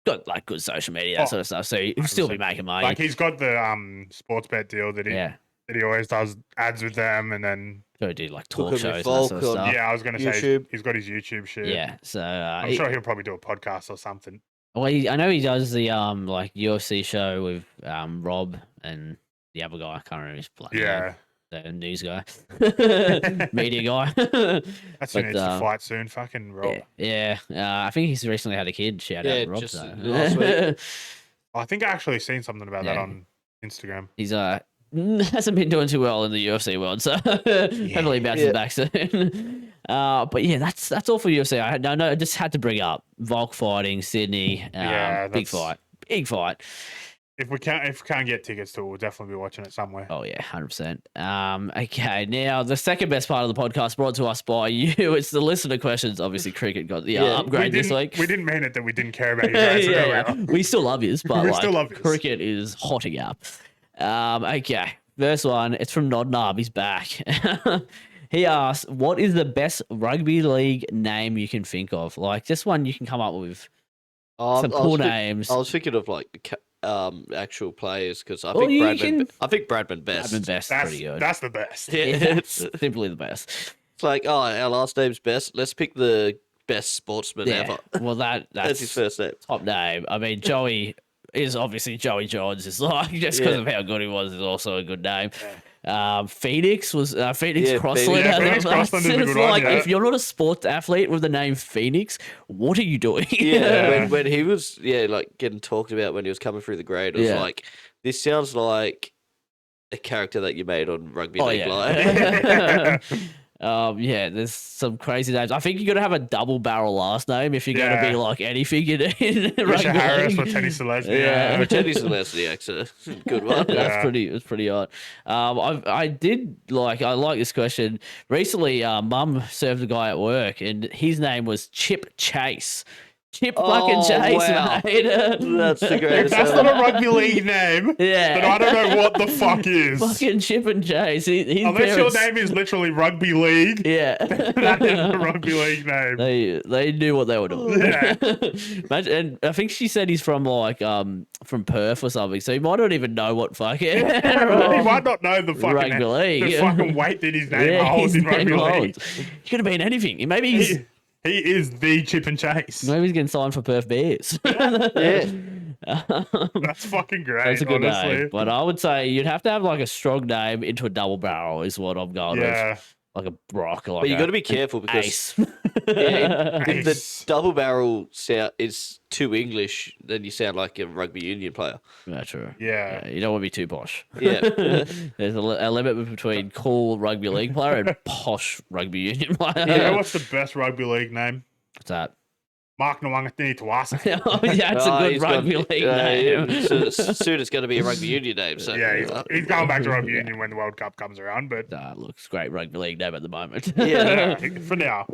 got like good social media, that sort of stuff. So he'll still be making money. Like he's got the sports bet deal that he always does ads with them, and then go do like talk shows and that sort of stuff. Yeah, I was gonna say he's got his YouTube shit. Yeah, so I'm sure he'll probably do a podcast or something. Well, I know he does the like UFC show with Rob and the other guy. I can't remember his bloody name. The news guy, media guy. That's who needs to fight soon. Fucking Rob. Yeah. I think he's recently had a kid. Shout out Rob. Just So. last week. I think I actually seen something about that on Instagram. He's hasn't been doing too well in the UFC world, so hopefully he bounces back soon. But yeah, that's all for UFC. I just had to bring up Volk fighting Sydney. Big fight. If we can't get tickets to it, we'll definitely be watching it somewhere. Oh yeah, 100%. Okay, now the second best part of the podcast brought to us by you. It's the listener questions. Obviously, cricket got the upgrade this week. We didn't mean it that we didn't care about you guys. yeah. We still love you, but We like, still love yous. cricket is hotting up. Okay, first one. It's from Nod Nab. He's back. He asks, "What is the best rugby league name you can think of? Like just one you can come up with some cool names." I was thinking of like actual players because I Well, think you Bradman. I think Bradman best. Bradman Best, pretty good. That's the best. It's simply the best. It's like, oh, our last name's best. Let's pick the best sportsman ever. Well, that's his first name. top name. I mean, Joey is obviously Joey Johns. Is like just because of how good he was is also a good name. Phoenix was Phoenix Yeah, Crossland. Phoenix. Phoenix Crossland is a It's good one, like yeah. if you're not a sports athlete with the name Phoenix, what are you doing? Yeah, when he was like getting talked about when he was coming through the grade, it was like, this sounds like a character that you made on Rugby League Live. Yeah, there's some crazy names. I think you got to have a double barrel last name if you're going to be like anything in Richard rugby Harris league. or Teddy Selesny. Yeah. Teddy Selesniak's a good one. It's pretty odd. I like this question. Recently, Mum served a guy at work, and his name was Chip Chase. Chip fucking Chase, wow. mate. That's the If greatest. that's ever. not a rugby league name, Yeah. then I don't know what the fuck is. Fucking Chip and Chase. His Unless parents, your name is literally rugby league, yeah. that is a rugby league name. They knew what they were doing. Yeah. Imagine, and I think she said he's from from Perth or something, so he might not even know what fucking He might not know the fucking Rugby league. the fucking weight that his name holds his in rugby name league. holds. He could have been anything. Maybe he's He is the Chip and Chase. getting signed for Perth Bears. Yeah. That's fucking great. That's a good honestly. name, but I would say you'd have to have like a strong name into a double barrel is what I'm going Yeah. with. Like a Brock, or like But you got got to be careful because Ace. if the Ace. double barrel sound is too English, then you sound like a rugby union player. Yeah, true. Yeah. You don't want to be too posh. Yeah. There's a limit between cool rugby league player and posh rugby union player. You know what's the best rugby league name? What's that? Mark Nwangati Tuasa. Oh, yeah, it's a good he's rugby got- league name. Soon it's going to be a rugby union name. So Yeah, he's going back to rugby union when the World Cup comes around, but Looks great rugby league name at the moment. yeah, for now.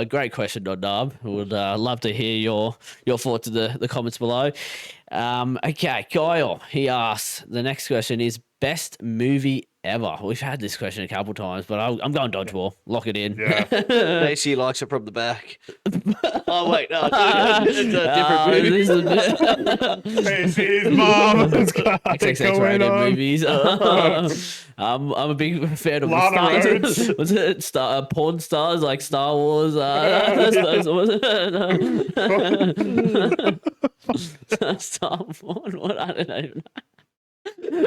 Great question, Don Dub. Would love to hear your thoughts in the comments below. Okay, Kyle, he asks, the next question is best movie ever. We've had this question a couple times, but I'm going dodgeball. Lock it in. Yeah. Stacey likes it from the back. Oh wait, no, it's a different movie. This is mom. XXX rated movies. I'm a big fan of Lana the Rhodes. stars. Was it porn stars like Star Wars? Star porn? What? I don't know.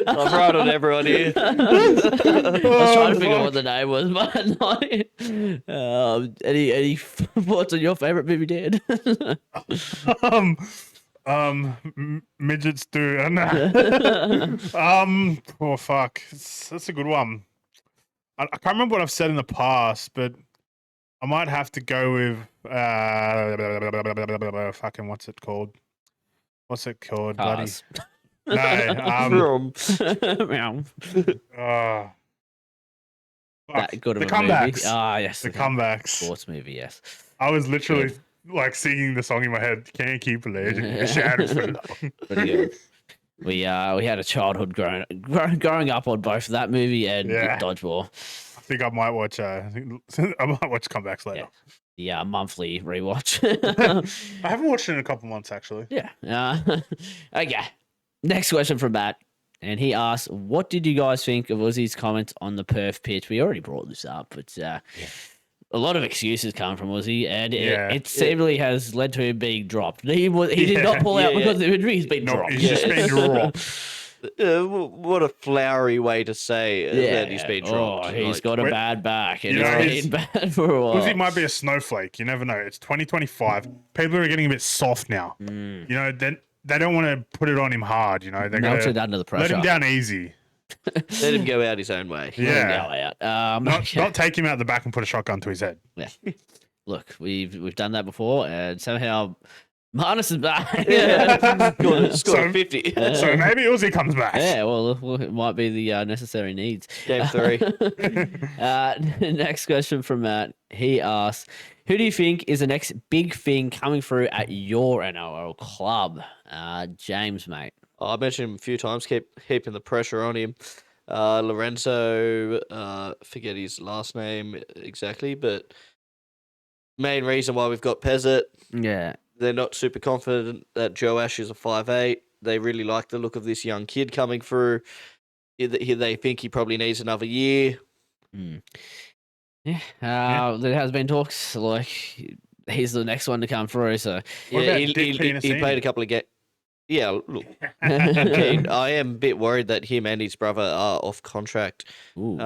I've right on everyone here. I was trying to figure out what the name was, but no. Any thoughts on your favorite movie, Dan? Midgets do. Oh fuck, that's a good one. I can't remember what I've said in the past, but I might have to go with fucking what's it called? What's it called? Cars. Bloody From Meow. fuck. That good of The a comebacks. movie. Ah, yes. The comebacks. Sports movie, yes. I was literally like singing the song in my head. Can't keep a legend. Shadows for long. Pretty good. We had a childhood growing up on both that movie and Yeah. Dodgeball. I think I might watch. I might watch comebacks later. Yeah, monthly rewatch. I haven't watched it in a couple months actually. Yeah. Okay. Next question from Matt. And he asks, what did you guys think of Uzi's comments on the Perth pitch? We already brought this up, but a lot of excuses come from Uzi, and it seemingly has led to him being dropped. He did not pull out because of injury. He's been dropped. He's just been dropped. what a flowery way to say that he's been dropped. Oh, he's Like, got a bad back, and You know, he's been bad for a while. Uzi might be a snowflake. You never know. It's 2025. People are getting a bit soft now. You know, they don't want to put it on him hard. You know, they're Melted gonna under the let pressure. him down easy. let him go out his own way. Yeah, Out. not take him out the back and put a shotgun to his head. Yeah. Look, we've done that before, and somehow Marnus is back. Yeah. Scored So- 50. So maybe Uzi comes back. Yeah, well, it might be the necessary needs. Game 3. Next question from Matt. He asks, who do you think is the next big thing coming through at your NRL club? James, mate. I mentioned him a few times, keep heaping the pressure on him. Lorenzo, forget his last name exactly, but main reason why we've got Pezzett, Yeah. they're not super confident that Joe Ash is a 5'8". They really like the look of this young kid coming through. They think he probably needs another year. Yeah. There has been talks like he's the next one to come through. So What Yeah, about he Dick Penisini? played a couple of games. Yeah, look, I am a bit worried that him and his brother are off contract. ooh.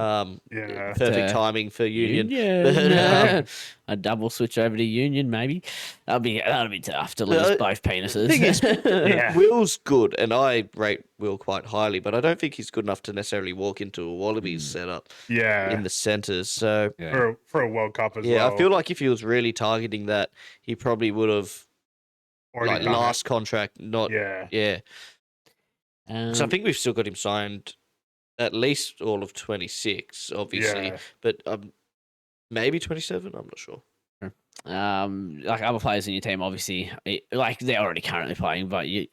Yeah. Perfect timing for Union. Union. A double switch over to Union, maybe. That'll be tough to lose No, both penises. thing is, Yeah. Will's good, and I rate Will quite highly, but I don't think he's good enough to necessarily walk into a Wallabies setup Yeah. in the centres. So Yeah. For a World Cup as yeah, well. I feel like if he was really targeting that, he probably would have Already like done it. last contract, not Yeah. So I think we've still got him signed at least all of 26, obviously, Yeah. but maybe 27. I'm not sure. Like other players in your team, obviously, like they're already currently playing, but you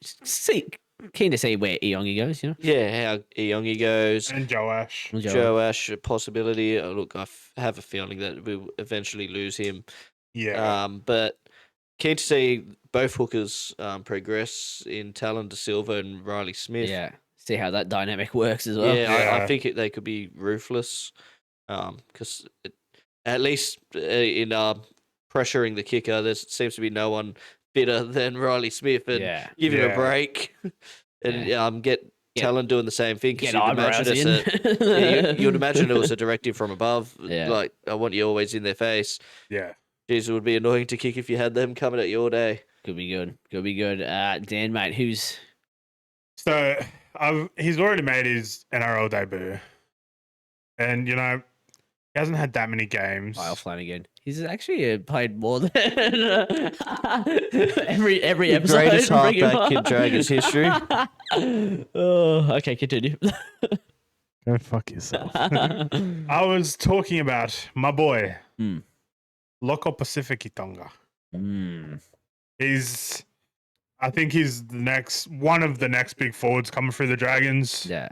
keen to see where Iongi goes, you know? Yeah, how Iongi goes. And Joe Ash. Joe Ash, a possibility. Look, I have a feeling that we'll eventually lose him. Yeah. But keen to see both hookers progress in Talon De Silva and Riley Smith. Yeah. See how that dynamic works as well. Yeah, I Yeah. think they could be ruthless. Because at least in pressuring the kicker, there seems to be no one fitter than Riley Smith, and Yeah. give him Yeah. a break, and get Talon doing the same thing. 'Cause Get eyebrows in. you'd imagine it was a directive from above. Yeah. Like, I want you always in their face. Yeah. Jeez, it would be annoying to kick if you had them coming at you all day. Could be good. Could be good. Dan, mate, who's So he's already made his NRL debut. And, he hasn't had that many games. Kyle Flanagan? He's actually played more than every episode. Greatest bring him halfback in up. Dragons history. Oh, okay, continue. Go fuck yourself. I was talking about my boy, Hmm. Loko Pacific Itonga. Mm. I think he's one of the next big forwards coming through the Dragons. Yeah,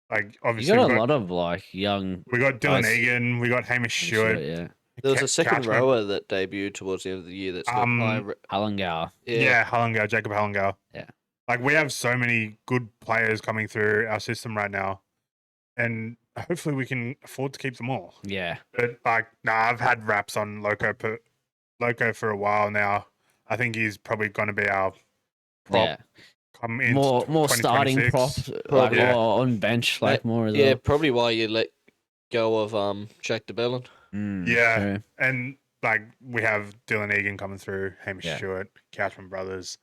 Like, you obviously, got a lot of like young. we got Dylan guys. Egan, we got Hamish Stewart. Yeah, There was a second Catchment. rower that debuted towards the end of the year that's got high. Hallengar. Yeah, Hallengar, Jacob Hallengar. Yeah. Like, we have so many good players coming through our system right now. And hopefully we can afford to keep them all. Yeah, But, I've had raps on Loco for a while now. I think he's probably going to be our prop. yeah. Come in More starting 2026. prop, like Probably. more on bench, like more as Yeah, well. probably why you let go of Jack DeBellin. Yeah. true. And, we have Dylan Egan coming through, Hamish Yeah. Stewart, Couchman Brothers.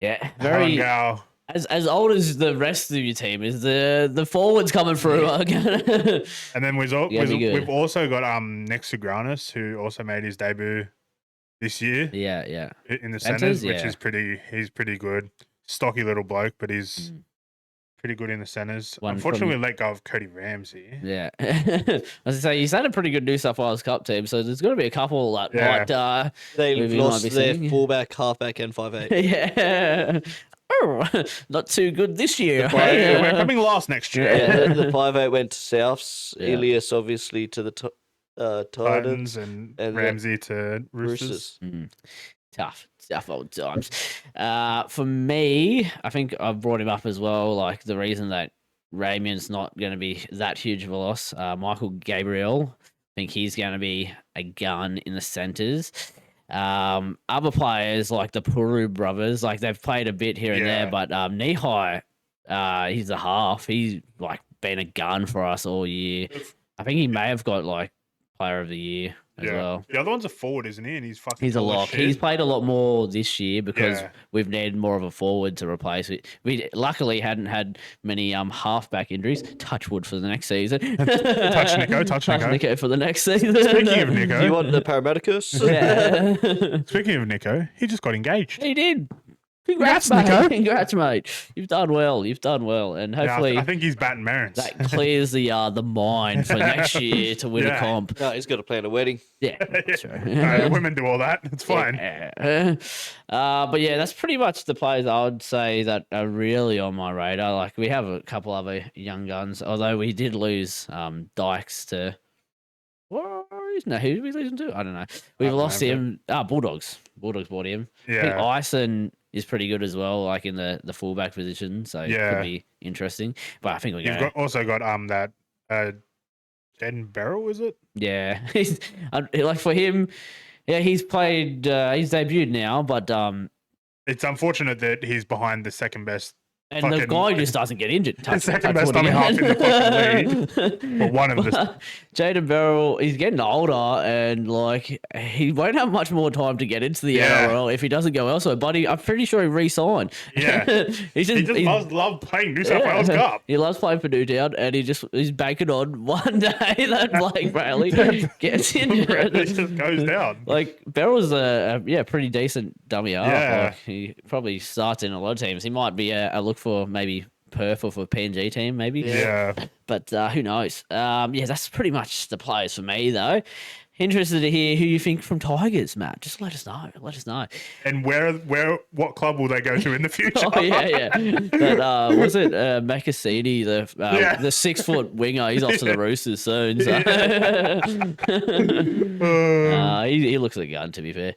Yeah, very. Hallengar. As old as the rest of your team is, the forwards coming through. And then Yeah, be good. we've also got Nick Sugranis, who also made his debut this year yeah. in the Centres, centers, which yeah. is he's pretty good. Stocky little bloke, but he's Mm. pretty good in the centers. One Unfortunately, from- we let go of Cody Ramsey. Yeah. I was to say, he's had a pretty good New South Wales Cup team, so there's going to be a couple that might. They've We might lost be their seeing. fullback, halfback, and 5'8". Yeah. Oh, not too good this year. The player- Yeah, we're coming last next year. Yeah, the 5'8" went to Souths. Yeah. Ilias obviously to the Titans. Titans and and Ramsey to Roosters. Roosters. Tough old times. For me, I think I've brought him up as well. Like the reason that Raymond's not going to be that huge of a loss. Michael Gabriel, I think he's going to be a gun in the centres. Other players like the Puru brothers, like they've played a bit here and there, Yeah. but Nihai, he's a half. He's like been a gun for us all year. I think he may have got like player of the year as well. The other one's a forward, isn't he? And he's fucking. He's a tall as lock. shit. He's played a lot more this year because Yeah. we've needed more of a forward to replace it. We luckily hadn't had many halfback injuries. Touch wood for the next season. Touch Nico. For the next season. Speaking of Nico, Do you want the Paramedicus? Yeah. Speaking of Nico, he just got engaged. He did. Congrats, Congrats, mate. Nico. Congrats, mate. You've done well. You've done well, and Yeah, hopefully I think he's batting Marins. that clears the mind for next year to win a Yeah. comp. No, he's got to plan a wedding. Yeah, that's true. Women do all that. It's fine. Yeah. But yeah, that's pretty much the players I would say that are really on my radar. Like we have a couple other young guns, although we did lose Dykes to. No, who did we lose him to? I don't know. We've lost him. Bulldogs. Bulldogs bought him. I think Yeah. Ison is pretty good as well, like in the fullback position. So it Yeah. could be interesting. But I think we're You've going. also got that Jaden Barrow, is it? Yeah, he's like for him. Yeah, he's played. He's debuted now, but It's unfortunate that he's behind the second best. and the fucking- guy just doesn't get injured. Second best dummy half in the fucking league. Or one of the. Jaden Barrell, he's getting older, and like he won't have much more time to get into the Yeah. NRL if he doesn't go elsewhere. But I'm pretty sure he re-signed. Yeah. he's He just love playing New South Wales Cup. He loves playing for Newtown, and he's banking on one day that Blake Bradley gets injured. It just goes down. Like Barrel's a pretty decent dummy half. Yeah. Like, he probably starts in a lot of teams. He might be a look for maybe Perth or for PNG team maybe. Yeah. But who knows? Yeah, that's pretty much the players for me though. Interested to hear who you think from Tigers, Matt. Just let us know. Let us know. And what club will they go to in the future? Oh yeah. But was it Macassini, Yeah. the 6 foot winger? He's off to the Roosters soon. So. He looks like a gun, to be fair.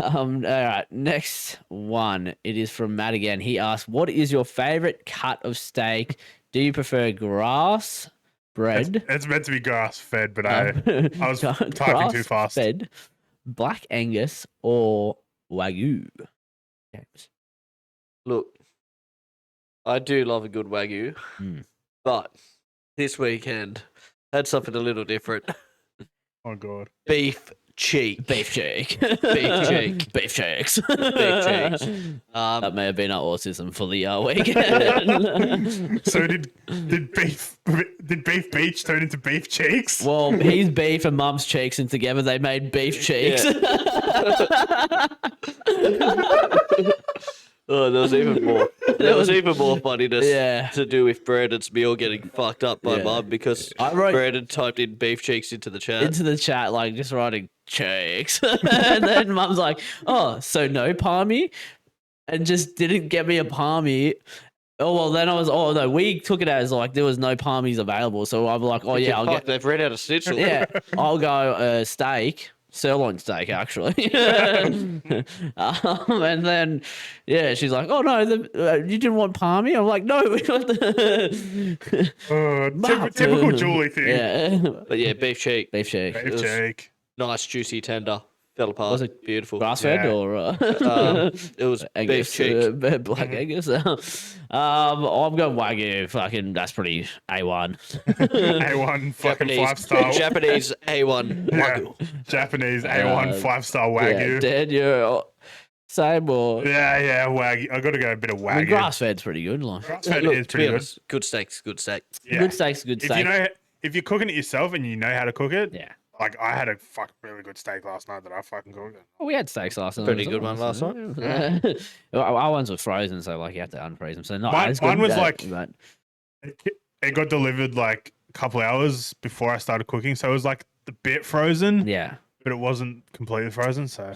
All right, next one. It is from Matt again. He asked, "What is your favorite cut of steak? Do you prefer grass bread? It's meant to be grass fed, but I was typing too fast. Fed, Black Angus, or Wagyu?" James. Look, I do love a good Wagyu, but this weekend had something a little different. Oh god. Beef cheek. Beef cheek. Beef cheek. Beef cheeks. Beef cheeks. That may have been our autism for the weekend. So did beef beach turn into beef cheeks? Well, he's beef and mum's cheeks, and together they made beef cheeks. Oh, there was even more. There was even more funniness Yeah. to do with Brandon's meal getting fucked up by Yeah. Mum because I wrote- Brandon typed in beef cheeks into the chat. Into the chat, like just writing cheeks. And then mum's like, "Oh, so no palmy?" And just didn't get me a palmy. Oh, well, then I was, oh, no, we took it as like there was no palmies available. So I'm like, oh, yeah, I'll Fuck, get, they've ran out of schnitzel. yeah, I'll go steak. Sirloin steak, actually. And then, yeah, she's like, "Oh no, you didn't want palmy." I'm like, "No, we got the Typical Julie thing. Yeah, But yeah, beef cheek. beef cheek. Beef cheek. Nice, juicy, tender. Fell apart. Was it beautiful? Grass fed Yeah. or It was Angus, beef cheek. Black Angus. I'm going Wagyu. Fucking, that's pretty A1. A1 fucking 5-star. Japanese A1 Yeah. Wagyu. Japanese A1 5-star Yeah, Wagyu. Dan, you're same or Yeah, Wagyu. I got to go a bit of I mean, Wagyu. grass fed's pretty good. Like, Grass fed Look, is to be pretty good. honest, good steaks, good steak. Yeah. good steak's good steak. If you're cooking it yourself and you know how to cook it, Yeah. like I had a really good steak last night that I fucking cooked. Well, we had steaks last night. Pretty as good well, one last so, night. yeah. Our ones were frozen, so like you have to unfreeze them. So not Mine- as good, mine was like- but It got delivered like a couple hours before I started cooking, so it was like a bit frozen, yeah. but it wasn't completely frozen. So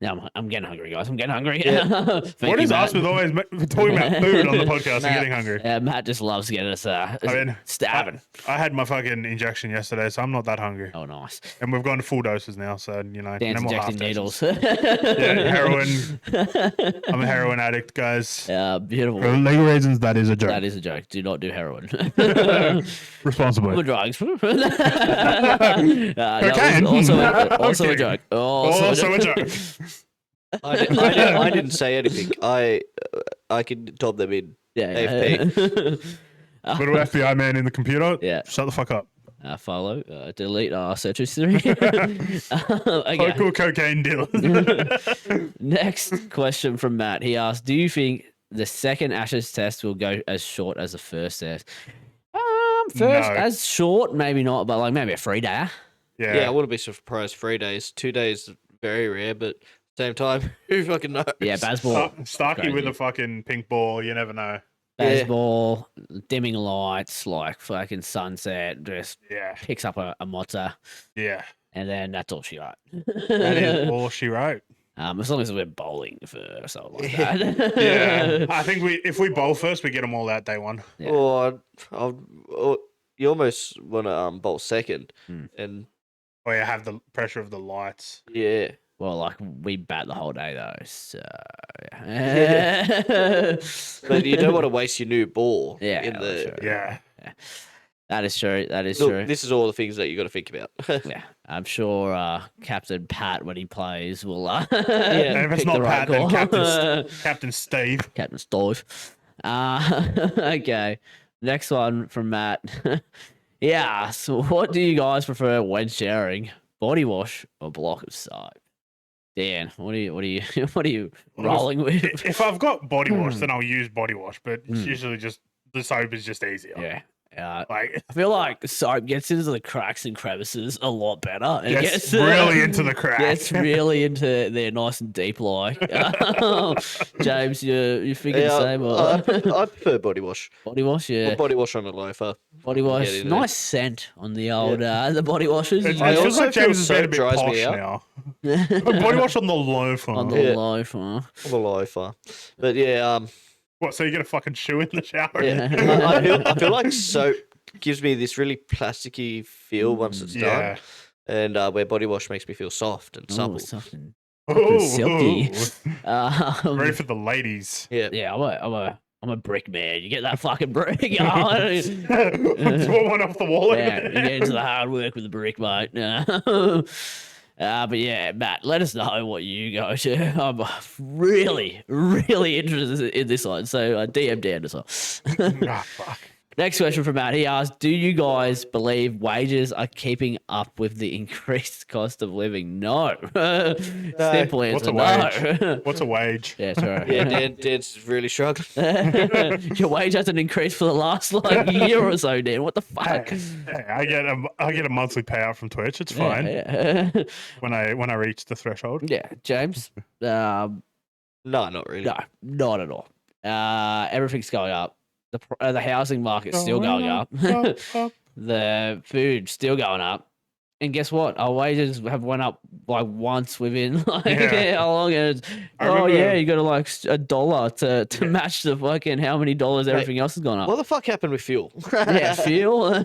Now I'm getting hungry, guys. I'm getting hungry. Yeah. Thank what you, is Matt. us with always talking about food on the podcast and Matt. getting hungry? Matt just loves getting us mean, stabbing. I had my fucking injection yesterday, so I'm not that hungry. Oh, nice. And we've gone to full doses now, so you know, Dan's no more half injecting doses. needles. Yeah, heroin. I'm a heroin addict, guys. Beautiful. For legal reasons, that is a joke. That is a joke. Do not do heroin. Responsibly. Or drugs. Cocaine. Also a Okay. joke. Also a joke. I didn't say anything. I can dob them in. Yeah. AFP. Little FBI man in the computer. Yeah. Shut the fuck up. Follow. Delete our search history. Okay. Local cocaine dealer. Next question from Matt. He asked, "Do you think the second Ashes test will go as short as the first test?" First No. as short, maybe not, but like maybe a 3 day. Yeah. Yeah, I wouldn't be surprised. 3 days, 2 days, very rare, but same time. Who fucking knows? Yeah, baseball. Starkey with Crazy. a fucking pink ball. You never know. Baseball, dimming lights, like fucking sunset, just Yeah, picks up a mozza, yeah. and then that's all she wrote. That is all she wrote. As long as we're bowling first, or like that. Yeah, I think if we bowl first, we get them all out day one. Yeah. Or you almost want to bowl second, Hmm. and Or you have the pressure of the lights. yeah. Well, like we bat the whole day though, so yeah. But you don't want to waste your new ball. Yeah, In the sure. Yeah. That is true. That is Look, true. this is all the things that you got to think about. Yeah, I'm sure Captain Pat when he plays will. And if it's pick not the right Pat, then call. Captain Steve. Captain Stove. Okay. Next one from Matt. Yeah. So, what do you guys prefer when showering? Body wash or block of soap? Dan, what are you rolling with? If I've got body wash, then I'll use body wash. But it's usually just the soap is just easier. Yeah. Like I feel like soap gets into the cracks and crevices a lot better. It gets really into the crack. Gets really into there nice and deep like. James, you figure the same? Or? I prefer body wash. Body wash, yeah. Or body wash on a loafer. Body Get wash, into there. nice scent on the old the body washes. It I feels also like feel James is soap being a bit dries posh me out. now. Body wash on the loafer. on the Yeah. loaf, huh? On the loafer. But yeah, What? So you get a fucking shoe in the shower? Yeah. I feel like soap gives me this really plasticky feel once it's Yeah. done, and where body wash makes me feel soft and Ooh, supple. soft and Ooh, silky. ready for the ladies. Yeah, Yeah, I'm a brick man. You get that fucking brick. Throw one off the wall. Yeah, you get into the hard work with the brick, mate. But yeah, Matt, let us know what you go to. I'm really, really interested in this one. So DM Dan as well. Ah, fuck. Next question from Matt. He asks, do you guys believe wages are keeping up with the increased cost of living? No. Simple What's answer, a no. wage? What's a wage? Yeah, true. yeah. Dan's really struggling. Your wage hasn't increased for the last like year or so, Dan. What the fuck? Hey, I get a monthly payout from Twitch. It's fine Yeah. when I reach the threshold. Yeah, James. No, not really. No, not at all. Everything's going up. The housing market's still going up. The food's still going up. And guess what? Our wages have went up like once within like Yeah. how long? And I oh remember- yeah, you got to like $1 to match the fucking how many dollars everything else has gone up. What the fuck happened with fuel? Yeah, fuel. I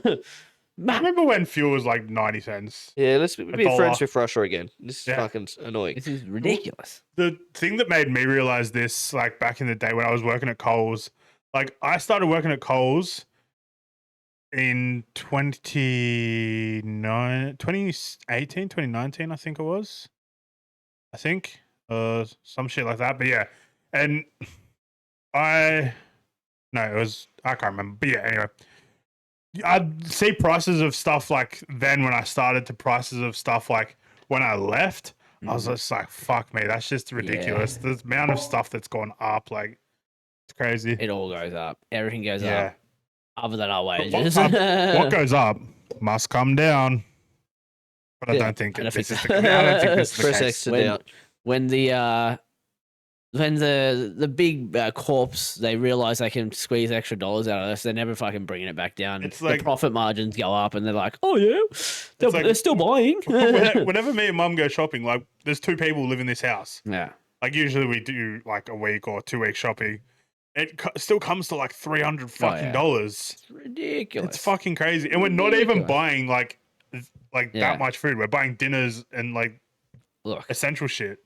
remember when fuel was like 90 cents. Yeah, let's be $1. friends with Russia again. This is Yeah. fucking annoying. This is ridiculous. The thing that made me realize this, like back in the day when I was working at Coles, like I started working at Coles in 2018, 2019, I think it was. I think. Some shit like that. But yeah. And I can't remember. But yeah, anyway. I'd see prices of stuff like then when I started to prices of stuff like when I left. I was just like, fuck me, that's just ridiculous. The amount of stuff that's gone up, like, it's crazy. It all goes up. Everything goes Yeah. up, other than our What, wages. what goes up must come down. But I Yeah, don't think I don't this think is so. the I don't think this is the Press case. X to When- doubt. when the big corps they realize they can squeeze extra dollars out of us, they're never fucking bringing it back down. It's The like- profit margins go up, and they're like, "Oh yeah, they're, like- they're still buying." Whenever me and mum go shopping, like, there's two people live in this house. Yeah, Like, usually we do like a week or 2 week shopping. It still comes to like $300 fucking yeah. dollars. it's ridiculous. It's fucking crazy, and we're not even Ridiculous. buying like Yeah. that much food. We're buying dinners and like Look, essential shit.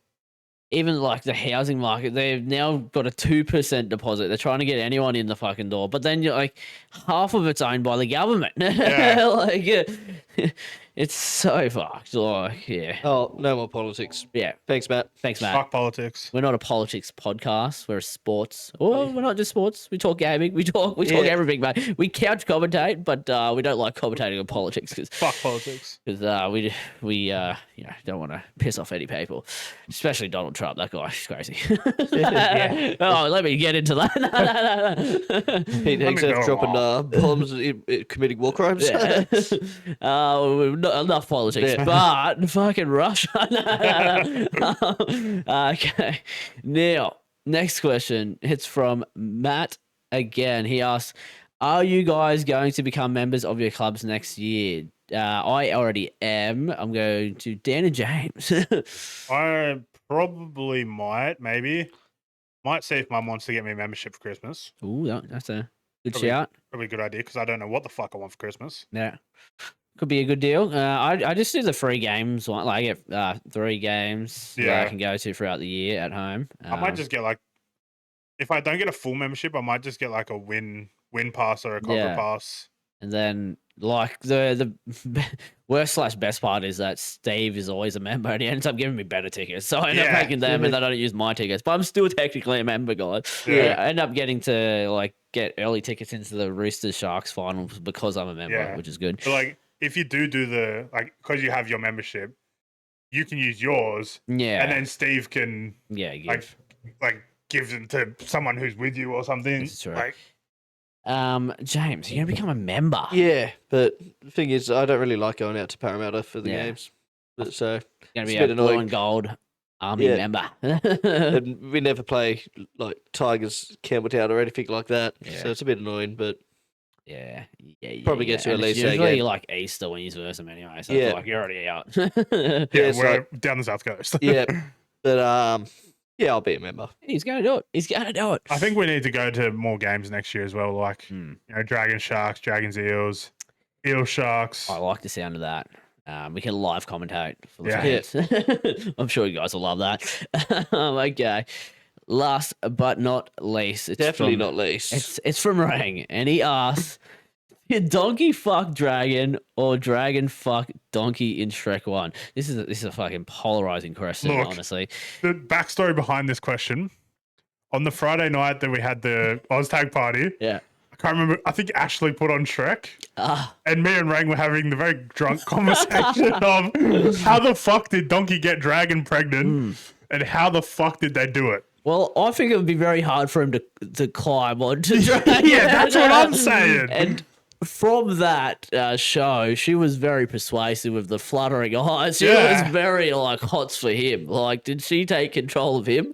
even like the housing market, they've now got a 2% deposit. They're trying to get anyone in the fucking door, but then you're like, half of it's owned by the government. Yeah. Like, it's so fucked. Like, yeah, Oh, no more politics. yeah. Thanks, Matt. Thanks, Matt. Fuck politics. We're not a politics podcast. We're a sports. Well, we're not just sports. We talk gaming. We talk Yeah. everything, mate. We couch commentate, but we don't like commentating on politics Fuck politics. because we don't want to piss off any people, especially Donald Trump. That guy, he's crazy. Yeah. Oh, let me get into that. Pete Let me Hegseth go dropping along. bombs, committing war crimes. Yeah. We're enough politics, Yeah. but fucking Russia. Okay. Now, next question. It's from Matt again. He asks, are you guys going to become members of your clubs next year? I already am. I'm going to Dan and James. I probably maybe. Might see if Mum wants to get me a membership for Christmas. Ooh, that's a good Probably- shout. Probably a good idea because I don't know what the fuck I want for Christmas. Yeah. Could be a good deal. I just do the free games one. Like I get 3 games that I Yeah. can go to throughout the year at home. I might just get like, if I don't get a full membership, I might just get like a win pass or a conquer Yeah. pass. And then, like, the worst / best part is that Steve is always a member and he ends up giving me better tickets. So I end up Yeah. making them and then I don't use my tickets. But I'm still technically a member, guys. Yeah. I end up getting to, like, get early tickets into the Roosters Sharks finals because I'm a member, Yeah. which is good. But like, if you do the, like, because you have your membership, you can use yours Yeah. and then Steve can, yeah. like give them to someone who's with you or something. This is true. Like, James, you're going to become a member. Yeah, but the thing is, I don't really like going out to Parramatta for the Yeah. games. But, so Going to it's be a a bit blue annoying. and gold army Yeah. member. and we never play like Tigers, Campbelltown, or anything like that. Yeah. So it's a bit annoying, but Yeah. Probably gets you And at it's least a usually game. like Easter when you verse them anyway, so Yeah. it's like you're already out. yeah, it's we're down the south coast. yeah. But yeah, I'll be a member. He's gonna do it. He's gonna do it. I think we need to go to more games next year as well, like Hmm. Dragon Sharks, Dragons Eels, Eel Sharks. I like the sound of that. We can live commentate for the Yeah. fans. I'm sure you guys will love that. Okay. Last but not least, it's Definitely from, not least. It's from Rang, and he asks, "Did donkey fuck dragon or dragon fuck donkey in Shrek 1?" This is a fucking polarizing question, Look. honestly. The backstory behind this question: on the Friday night that we had the Oztag party, Yeah. I can't remember. I think Ashley put on Shrek, Ah, and me and Rang were having the very drunk conversation of how the fuck did Donkey get Dragon pregnant, and how the fuck did they do it? well, I think it would be very hard for him to climb onto dragon. Yeah, that's what I'm saying. And from that show, she was very persuasive with the fluttering eyes. She Yeah. was very like hots for him. Like, did she take control of him?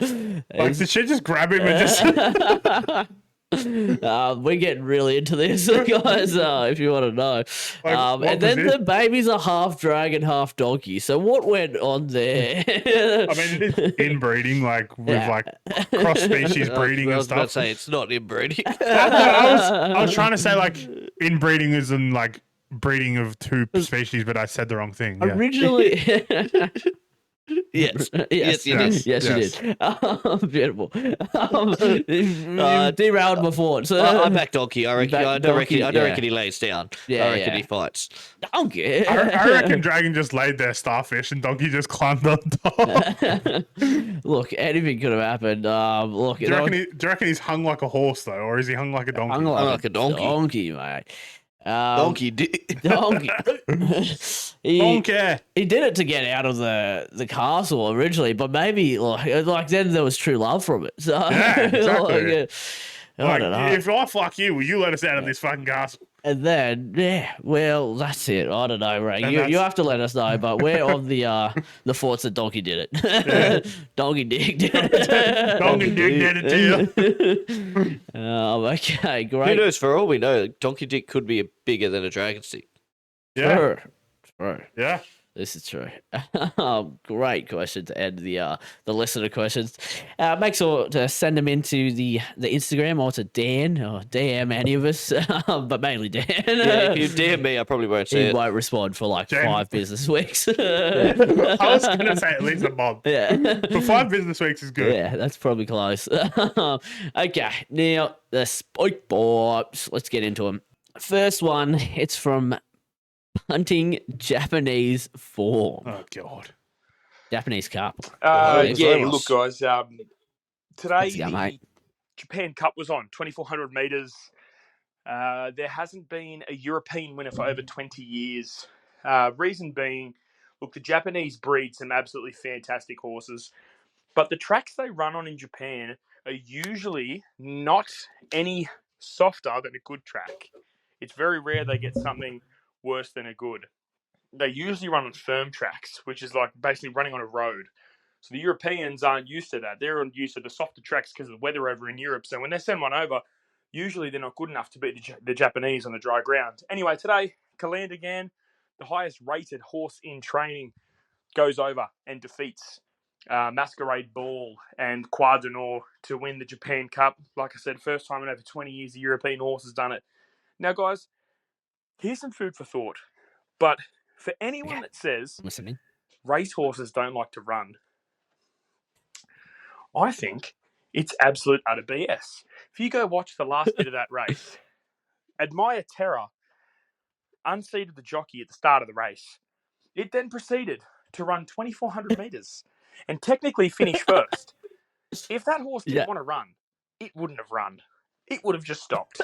Like, did she just grab him and just? We're getting really into this, guys. If you want to know, what and then was the baby's a half dragon, half donkey. So what went on there? I mean, it is inbreeding, like with Yeah. like cross species breeding I and was about to stuff. say it's not inbreeding. I was trying to say like inbreeding is in like breeding of two species, but I said the wrong thing. Yeah. Originally, yes. yes, you did. yes, you did. Beautiful. Derailed before. So I back Donkey. I reckon. I don't Donkey, reckon he lays down. Yeah, I reckon yeah. he fights. donkey. I reckon Dragon just laid there starfish and Donkey just climbed on top. Look, anything could have happened. Look, Do you reckon he's hung like a horse though, or is he hung like a donkey? hung like a donkey. Donkey, mate. Donkey did. Donkey. he, Donkey. he did it to get out of the castle originally, but maybe like then there was true love from it. So Yeah, exactly. I Like, don't know. if I fuck you, will you let us out of this fucking castle? And then, yeah, well, that's it. I don't know, Ray. And You that's- have to let us know, but we're of the thoughts that Donkey did it. Donkey Dick did it. Donkey Dick did it to you. Okay, Who great. knows? For all we know, Donkey Dick could be bigger than a dragon stick. Yeah, True. yeah. This is true. Great question to end the listener questions. Make sure to send them into the Instagram or to Dan or DM any of us, but mainly Dan. Yeah, if you DM me, I probably won't see He it. won't respond for like Jen. 5 business weeks. I was gonna say at least a month, Yeah. but 5 business weeks is good. Yeah, that's probably close. Okay, now the spike bombs. Let's get into them. First one, it's from Punting Japanese Form. Oh god. Japanese Cup. Yeah, Ramos. look, guys. Today Let's go, the mate. Japan Cup was on 2,400 meters. There hasn't been a European winner for over 20 years. Reason being, look, the Japanese breed some absolutely fantastic horses, but the tracks they run on in Japan are usually not any softer than a good track. It's very rare they get something worse than a good. they usually run on firm tracks, which is like basically running on a road. So the Europeans aren't used to that. They're used to the softer tracks because of the weather over in Europe. So when they send one over, usually they're not good enough to beat the Japanese on the dry ground. Anyway, today, Calandigan, the highest rated horse in training, goes over and defeats Masquerade Ball and Quadranor to win the Japan Cup. Like I said, first time in over 20 years a European horse has done it. Now, guys, here's some food for thought. But for anyone that says Listening. racehorses don't like to run, I think it's absolute utter BS. If you go watch the last bit of that race, Admire Terror unseated the jockey at the start of the race. It then proceeded to run 2,400 metres and technically finish first. If that horse didn't want to run, it wouldn't have run. It would have just stopped.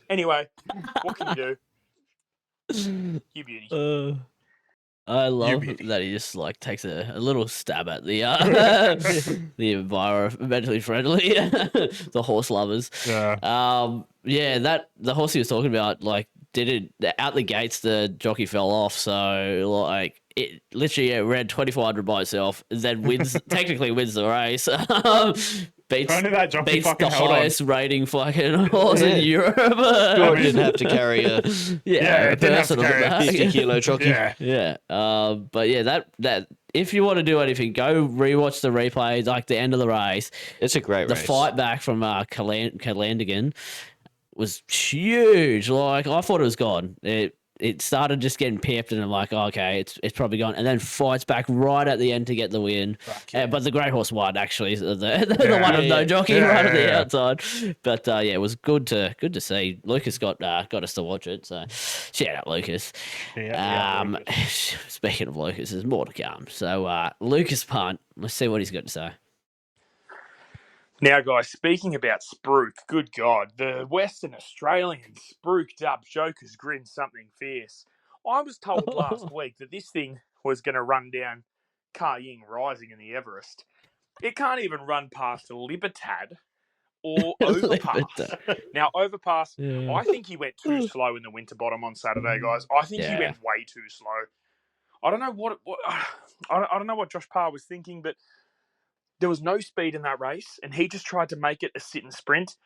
Anyway, what can you do? You beauty. I love that he just like takes a little stab at the the environmentally friendly, the horse lovers. Yeah. Yeah, that the horse he was talking about, like, did it out the gates. The jockey fell off, so like it literally ran 2,400 by itself, then technically wins the race. Beats Only that jockey beats fucking the held on. highest rating fucking horse in Europe. Sure, didn't have to carry a Yeah, it didn't have to person on the carry a back. 50-kilo jockey. Yeah. Yeah. But yeah, that if you want to do anything, go rewatch the replays, like the end of the race. It's a great The race. fight back from Calandigan was huge. Like, I thought it was gone. It started just getting pipped, and I'm like, oh, okay, it's probably gone. And then fights back right at the end to get the win. But the great horse won, actually. The one with no jockey right at the outside. But yeah, it was good to see. Lucas got us to watch it. So shout out, Lucas. Lucas. Speaking of Lucas, there's more to come. So Lucas Punt, let's see what he's got to say. Now, guys, speaking about Spruik, good God, the Western Australian spruiked up Joker's grin something fierce. I was told last week that this thing was going to run down Ka Ying Rising in the Everest. It can't even run past Libertad or Overpass. Now, Overpass, I think he went too slow in the Winterbottom on Saturday, guys. I think he went way too slow. I don't know I don't know what Josh Parr was thinking, but there was no speed in that race, and he just tried to make it a sit and sprint.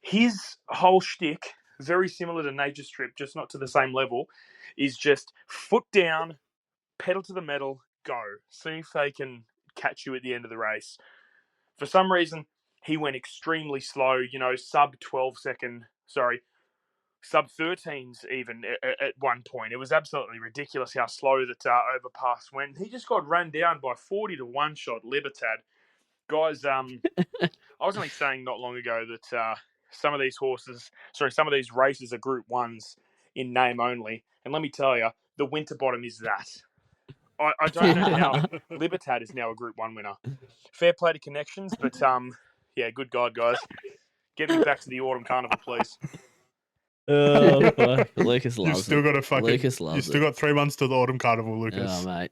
His whole shtick, very similar to Nature Strip, just not to the same level, is just foot down, pedal to the metal, go. See if they can catch you at the end of the race. For some reason, he went extremely slow, sub 13s even at one point. It was absolutely ridiculous how slow that Overpass went. He just got run down by 40 to 1 shot Libertad. Guys, I was only saying not long ago that some of these races are Group 1s in name only. And let me tell you, the Winterbottom is that. I don't know how Libertad is now a Group 1 winner. Fair play to Connections, but yeah, good God, guys. Get me back to the Autumn Carnival, please. Oh, fuck. Lucas loves You've still got Lucas loves You've still got 3 months to the Autumn Carnival, Lucas. Oh, mate.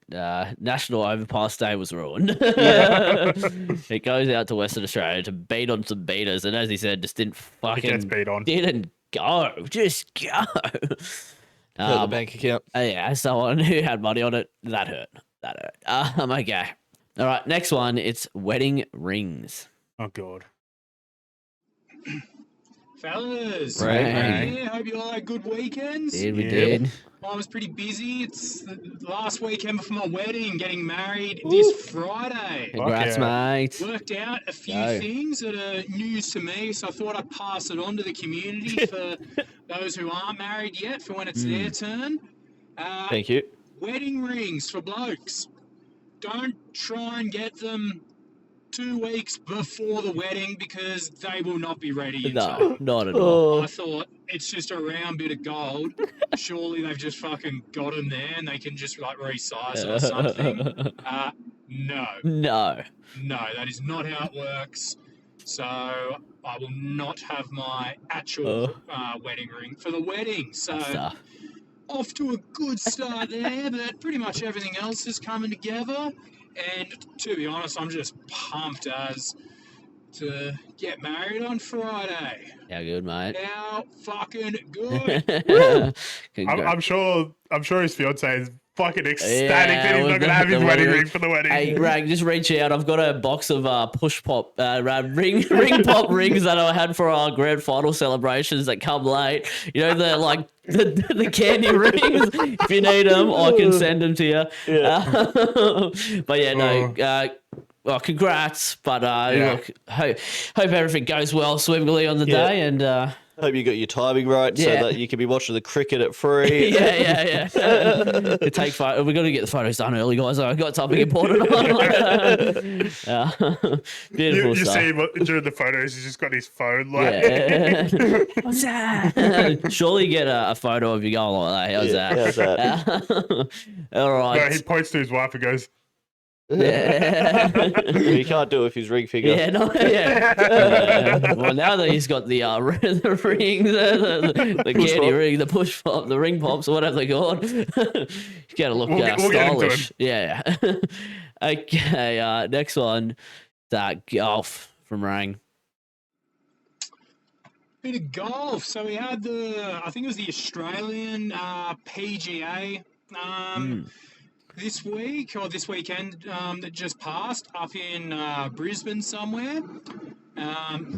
National Overpass Day was ruined. It goes out to Western Australia to beat on some beaters, and as he said, just didn't beat on. Didn't go. Just go. Hurt the bank account. Yeah, as someone who had money on it, that hurt. Okay. All right, next one. It's wedding rings. Oh, God. Fellas, Right. hope you all had good weekends. We did. I was pretty busy. It's the last weekend before my wedding, getting married this Friday. Congrats, mate. Worked out a few things that are news to me, so I thought I'd pass it on to the community for those who aren't married yet, for when it's their turn. Thank you. Wedding rings for blokes. Don't try and get them 2 weeks before the wedding because they will not be ready. No, not at all. I thought it's just a round bit of gold. Surely they've just fucking got them there and they can just like resize it or something. No, that is not how it works. So I will not have my actual wedding ring for the wedding. So off to a good start there, but pretty much everything else is coming together. And to be honest, I'm just pumped as to get married on Friday. How good, mate? How fucking good. I'm sure his fiance is fucking ecstatic that he's with not going to have the his wedding wedding ring for the wedding. Hey, Rag, just reach out. I've got a box of push pop ring pop rings that I had for our grand final celebrations that come late. You know, the candy rings. If you need them, I can send them to you. But yeah, no. Well, congrats. But look, hope everything goes well swimmingly on the day, and hope you got your timing right so that you can be watching the cricket at 3. yeah. We got to get the photos done early, guys. I've got something important on. Beautiful You stuff. see him during the photos, he's just got his phone like. What's that? Surely get a photo of you going like that. How's that? All right. No, he points to his wife and goes, He can't do it with his ring finger. Well, now that he's got the rings, the candy ring, the push pop, the ring pops, or whatever they're called, you gotta look stylish. Yeah. Okay. Next one, golf from Rang. Bit of golf. So we had I think it was the Australian PGA this week or this weekend that just passed up in Brisbane somewhere.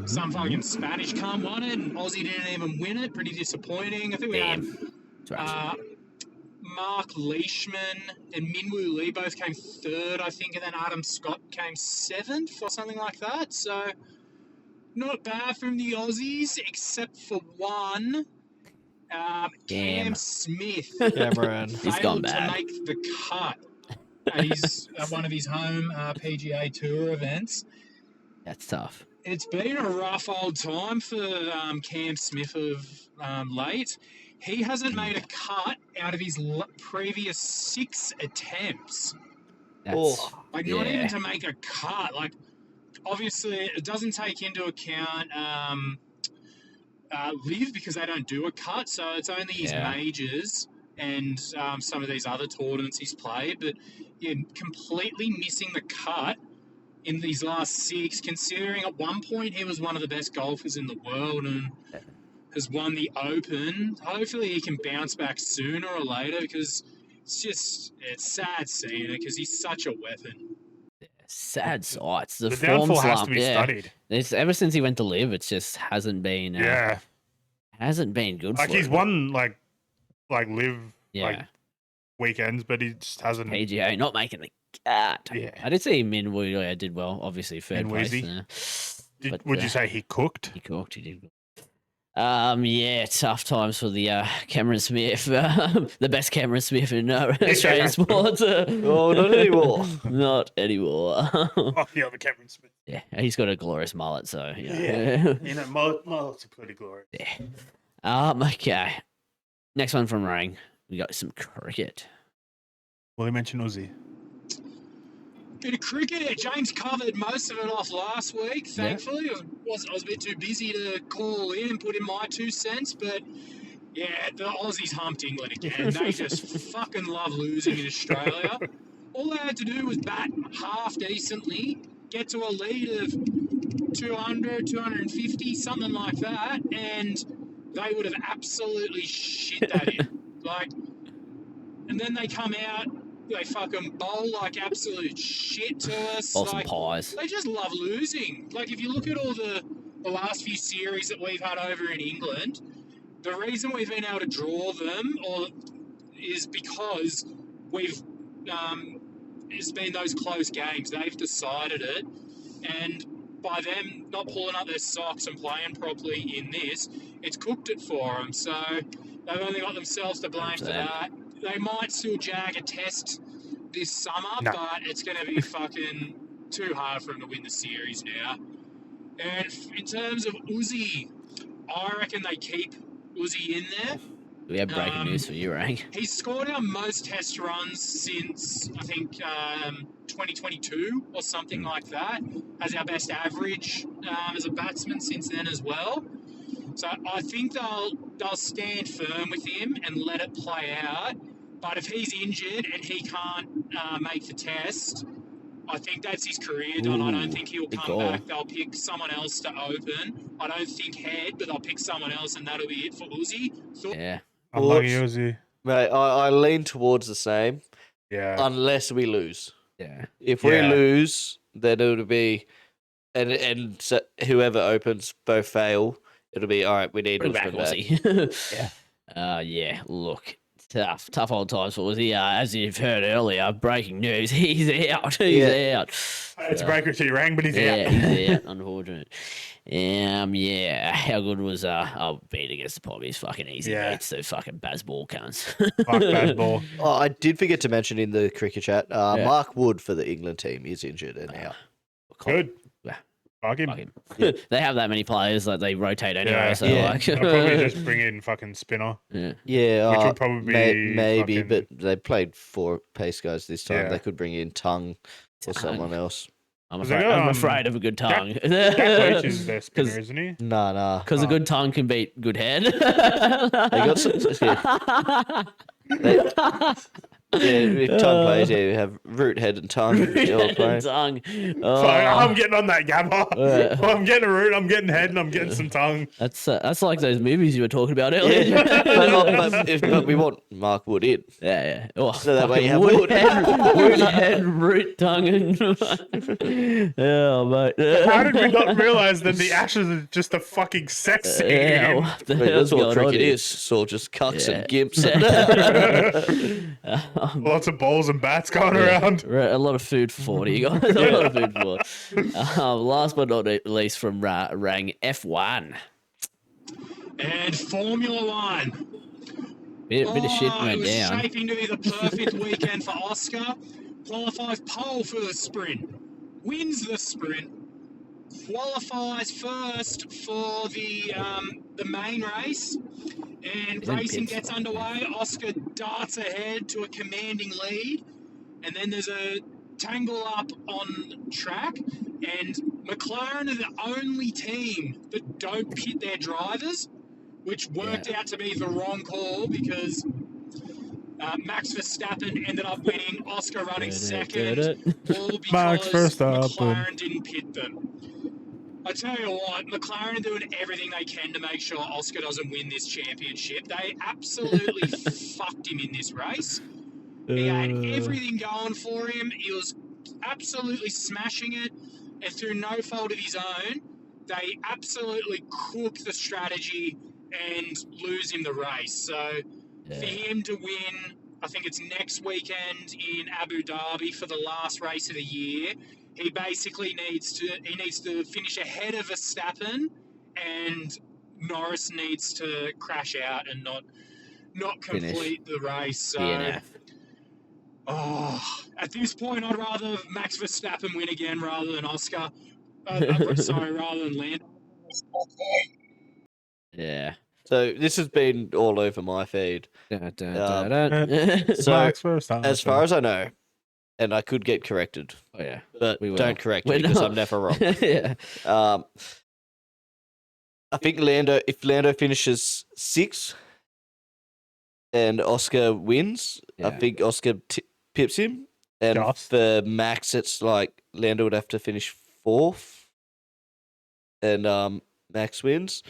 Some fucking Spanish cunt won it, and Aussie didn't even win it. Pretty disappointing. I think we had Mark Leishman and Minwoo Lee both came third, I think, and then Adam Scott came 7th or something like that. So not bad from the Aussies, except for one. Cam Smith Cameron. He's gone failed to bad. make the cut at one of his home PGA Tour events. That's tough. It's been a rough old time for Cam Smith of late. He hasn't made a cut out of his previous 6 attempts. That's, not even to make a cut. Like, obviously, it doesn't take into account live because they don't do a cut, so it's only his majors and some of these other tournaments he's played. But completely missing the cut in these last 6, considering at one point he was one of the best golfers in the world and has won the Open. Hopefully he can bounce back sooner or later, because it's sad seeing it because he's such a weapon. sad sights. The form downfall has slump, to be studied. It's ever since he went to live, it just hasn't been. Hasn't been good. Like for he's him. won like live like weekends, but he just hasn't. PGA not making the cut. Yeah. I did see Minwoo did well. Obviously, third place. Would you say he cooked? He cooked. He did. Tough times for the Cameron Smith, the best Cameron Smith in Australian sports. Oh, not anymore. Not anymore. Fuck the other Cameron Smith. Yeah, he's got a glorious mullet, so Mullets are pretty glorious. Yeah. Okay. Next one from Rang. We got some cricket. Well, he mentioned Aussie. Bit of cricket. James covered most of it off last week, thankfully. I was a bit too busy to call in and put in my 2 cents, but yeah, the Aussies humped England again. They just fucking love losing in Australia. All they had to do was bat half decently, get to a lead of 200, 250, something like that, and they would have absolutely shit that in. And then they come out, they fucking bowl like absolute shit to us. Bowl some pies. They just love losing. Like, if you look at all the last few series that we've had over in England, the reason we've been able to draw them is because we've it's been those close games. They've decided it, and by them not pulling up their socks and playing properly in this, it's cooked it for them. So they've only got themselves to blame for that. They might still jag a test this summer, but it's going to be fucking too hard for them to win the series now. And in terms of Uzi, I reckon they keep Uzi in there. We have breaking news for you, Rang. He's scored our most test runs since, I think, 2022 or something like that. Has our best average as a batsman since then as well. So I think they'll stand firm with him and let it play out. But if he's injured and he can't make the test, I think that's his career done. I don't think he'll come back. They'll pick someone else to open. I don't think Head, but they'll pick someone else, and that'll be it for Uzi. Unlucky Uzi. Mate, I lean towards the same. Yeah. unless we lose. Yeah. If we Yeah. lose, then it'll be, and so whoever opens both fail. It'll be all right. We need Bring back Usman back. Aussie. Yeah. Look, tough old times for Aussie. As you've heard earlier, breaking news: he's out. He's out. It's a breaker to Rang, but he's Yeah, out. he's out. Unfortunate. Yeah. How good was beat against the Pommies? Fucking easy. Yeah. Beats the fucking Bazball cunts. Fuck baseball. Oh, I did forget to mention in the cricket chat. Mark Wood for the England team is injured and out. Good. Yeah. Fuck him. Fuck him. They have that many players that they rotate anyway. Yeah. So Yeah. like, I'll probably just bring in fucking spinner. yeah. Yeah, Which would probably be maybe, fucking- but they played 4 pace guys this time. Yeah. They could bring in Tongue or someone else. I'm Was it, I'm afraid of a good tongue. Jack Leach is their spinner, 'Cause- isn't he? Nah. Because a good tongue can beat good head. They got some. Yeah, if Tongue plays, you have Root, Head, and Tongue. They all play. tongue. So Oh, I'm getting on that Gabba. Yeah. I'm getting a root, I'm getting head, and I'm getting some tongue. that's like those movies you were talking about earlier. Yeah, but we want Mark Wood in. Yeah. Oh, So that way you have wood wood. head, root, tongue, and oh, mate. How did we not realize that the Ashes is just a fucking sex scene? Yeah, what the Wait, hell's that's what going on cricket here? is. It's all just cucks Yeah. and gimps. Lots of balls and bats going around. A lot of food for 40, you guys. A lot of food for 40. Last but not least from Rang F1. And Formula One. Bit of shit It went was down. shaping to be the perfect weekend for Oscar. Qualifies pole for the sprint. Wins the sprint. Qualifies first for the main race. And He's in racing pits. gets underway. Oscar darts ahead to a commanding lead. And then there's a tangle up on track. And McLaren are the only team that don't pit their drivers, which worked out to be the wrong call because Max Verstappen ended up winning, Oscar running second, all because Max Verstappen. McLaren didn't pit them. I tell you what, McLaren are doing everything they can to make sure Oscar doesn't win this championship. They absolutely fucked him in this race. He had everything going for him. He was absolutely smashing it, and through no fault of his own, they absolutely cook the strategy and lose him the race. So for him to win, I think it's next weekend in Abu Dhabi for the last race of the year. He basically needs to finish ahead of Verstappen, and Norris needs to crash out and not complete the race. So, DNF. at this point, I'd rather Max Verstappen win again rather than Oscar. Rather than Lando. Yeah. So this has been all over my feed. So Max Verstappen. as far as I know, and I could get corrected, Oh, yeah. but We will. don't correct We're me because not. I'm never wrong. Yeah. I think if Lando finishes 6th and Oscar wins, I Yeah. think Oscar pips him. And Just. for Max, it's like Lando would have to finish 4th and Max wins.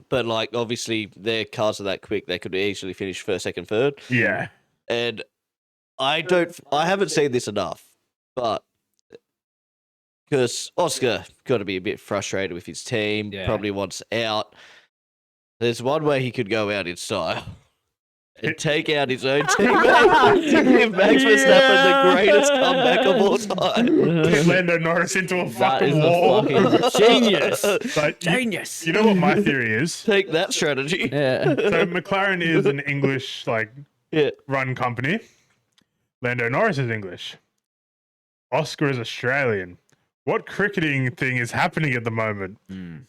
But like obviously their cars are that quick, they could easily finish 1st, 2nd, 3rd. Yeah. And I haven't seen this enough, but because Oscar got to be a bit frustrated with his team, Yeah. probably wants out. There's one way he could go out in style and take out his own teammate. Give Max Verstappen the greatest comeback of all time. Get Lando Norris into a That is fucking wall. the fucking genius. But Genius. you know what my theory is? Take that strategy. Yeah. So McLaren is an English Yeah. run company. Lando Norris is English. Oscar is Australian. What cricketing thing is happening at the moment? Mm.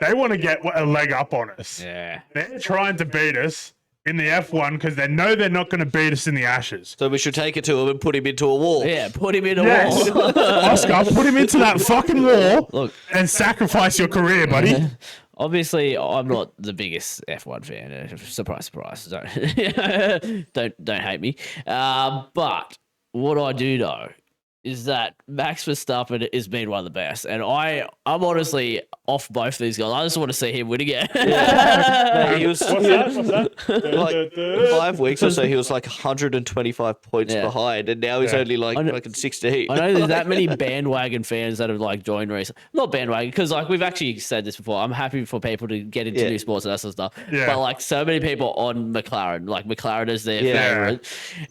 They want to get a leg up on us. Yeah. They're trying to beat us in the F1 because they know they're not going to beat us in the Ashes. So we should take it to him and put him into a wall. Yeah, put him in a Yes. wall. Oscar, put him into that fucking wall Look, and sacrifice your career, buddy. obviously, I'm not the biggest F1 fan. Surprise, surprise. Don't hate me. But what I do know is that Max Verstappen is being one of the best, and I'm honestly off both these guys. I just want to see him win again. Mate, he was What's that? like 5 weeks or so. He was like 125 points Yeah. behind, and now he's Yeah. only like I know- fucking 16. I know there's that many bandwagon fans that have like joined recently. Not bandwagon, because like we've actually said this before. I'm happy for people to get into Yeah. new sports and that sort of stuff. Yeah. But like so many people on McLaren, like McLaren is their Yeah. favorite,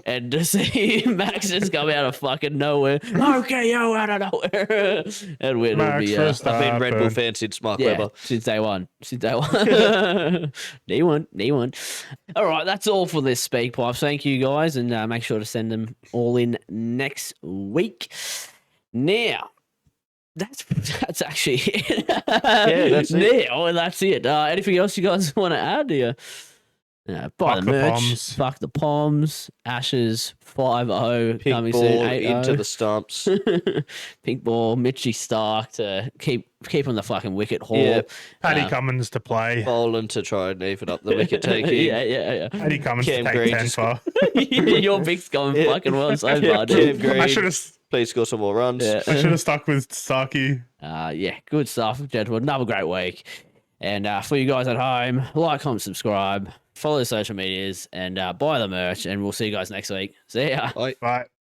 and to see Max just come out of fucking nowhere, okay, yo, out of nowhere, and win will Max be Verstappen. I've been Red Bull fan since Mark yeah, Webber. since day one. Day one. All right, that's all for this Speak Pipe. Thank you guys, and make sure to send them all in next week. Now, that's actually it. Yeah, that's it. Now, that's it. Anything else you guys want to add here? Buy Fuck the the merch. Poms. Fuck the Poms. Ashes 5-0 Pink coming ball soon. into 8-0. the stumps. Pink ball. Mitchy Stark to keep on the fucking wicket haul. Yeah. Paddy Cummins to play. Bowling to try and even up the wicket taking. yeah. Paddy Cummins Cam to take Green 10 just- for. Your pick's going Yeah. fucking well so Yeah, far, Cam dude. Green, I should have. please score some more runs. Yeah. I should have stuck with Starkey. Yeah, good stuff, gentlemen. Another great week. And for you guys at home, like, comment, subscribe, follow the social medias, and buy the merch. And we'll see you guys next week. See ya. Bye. Right.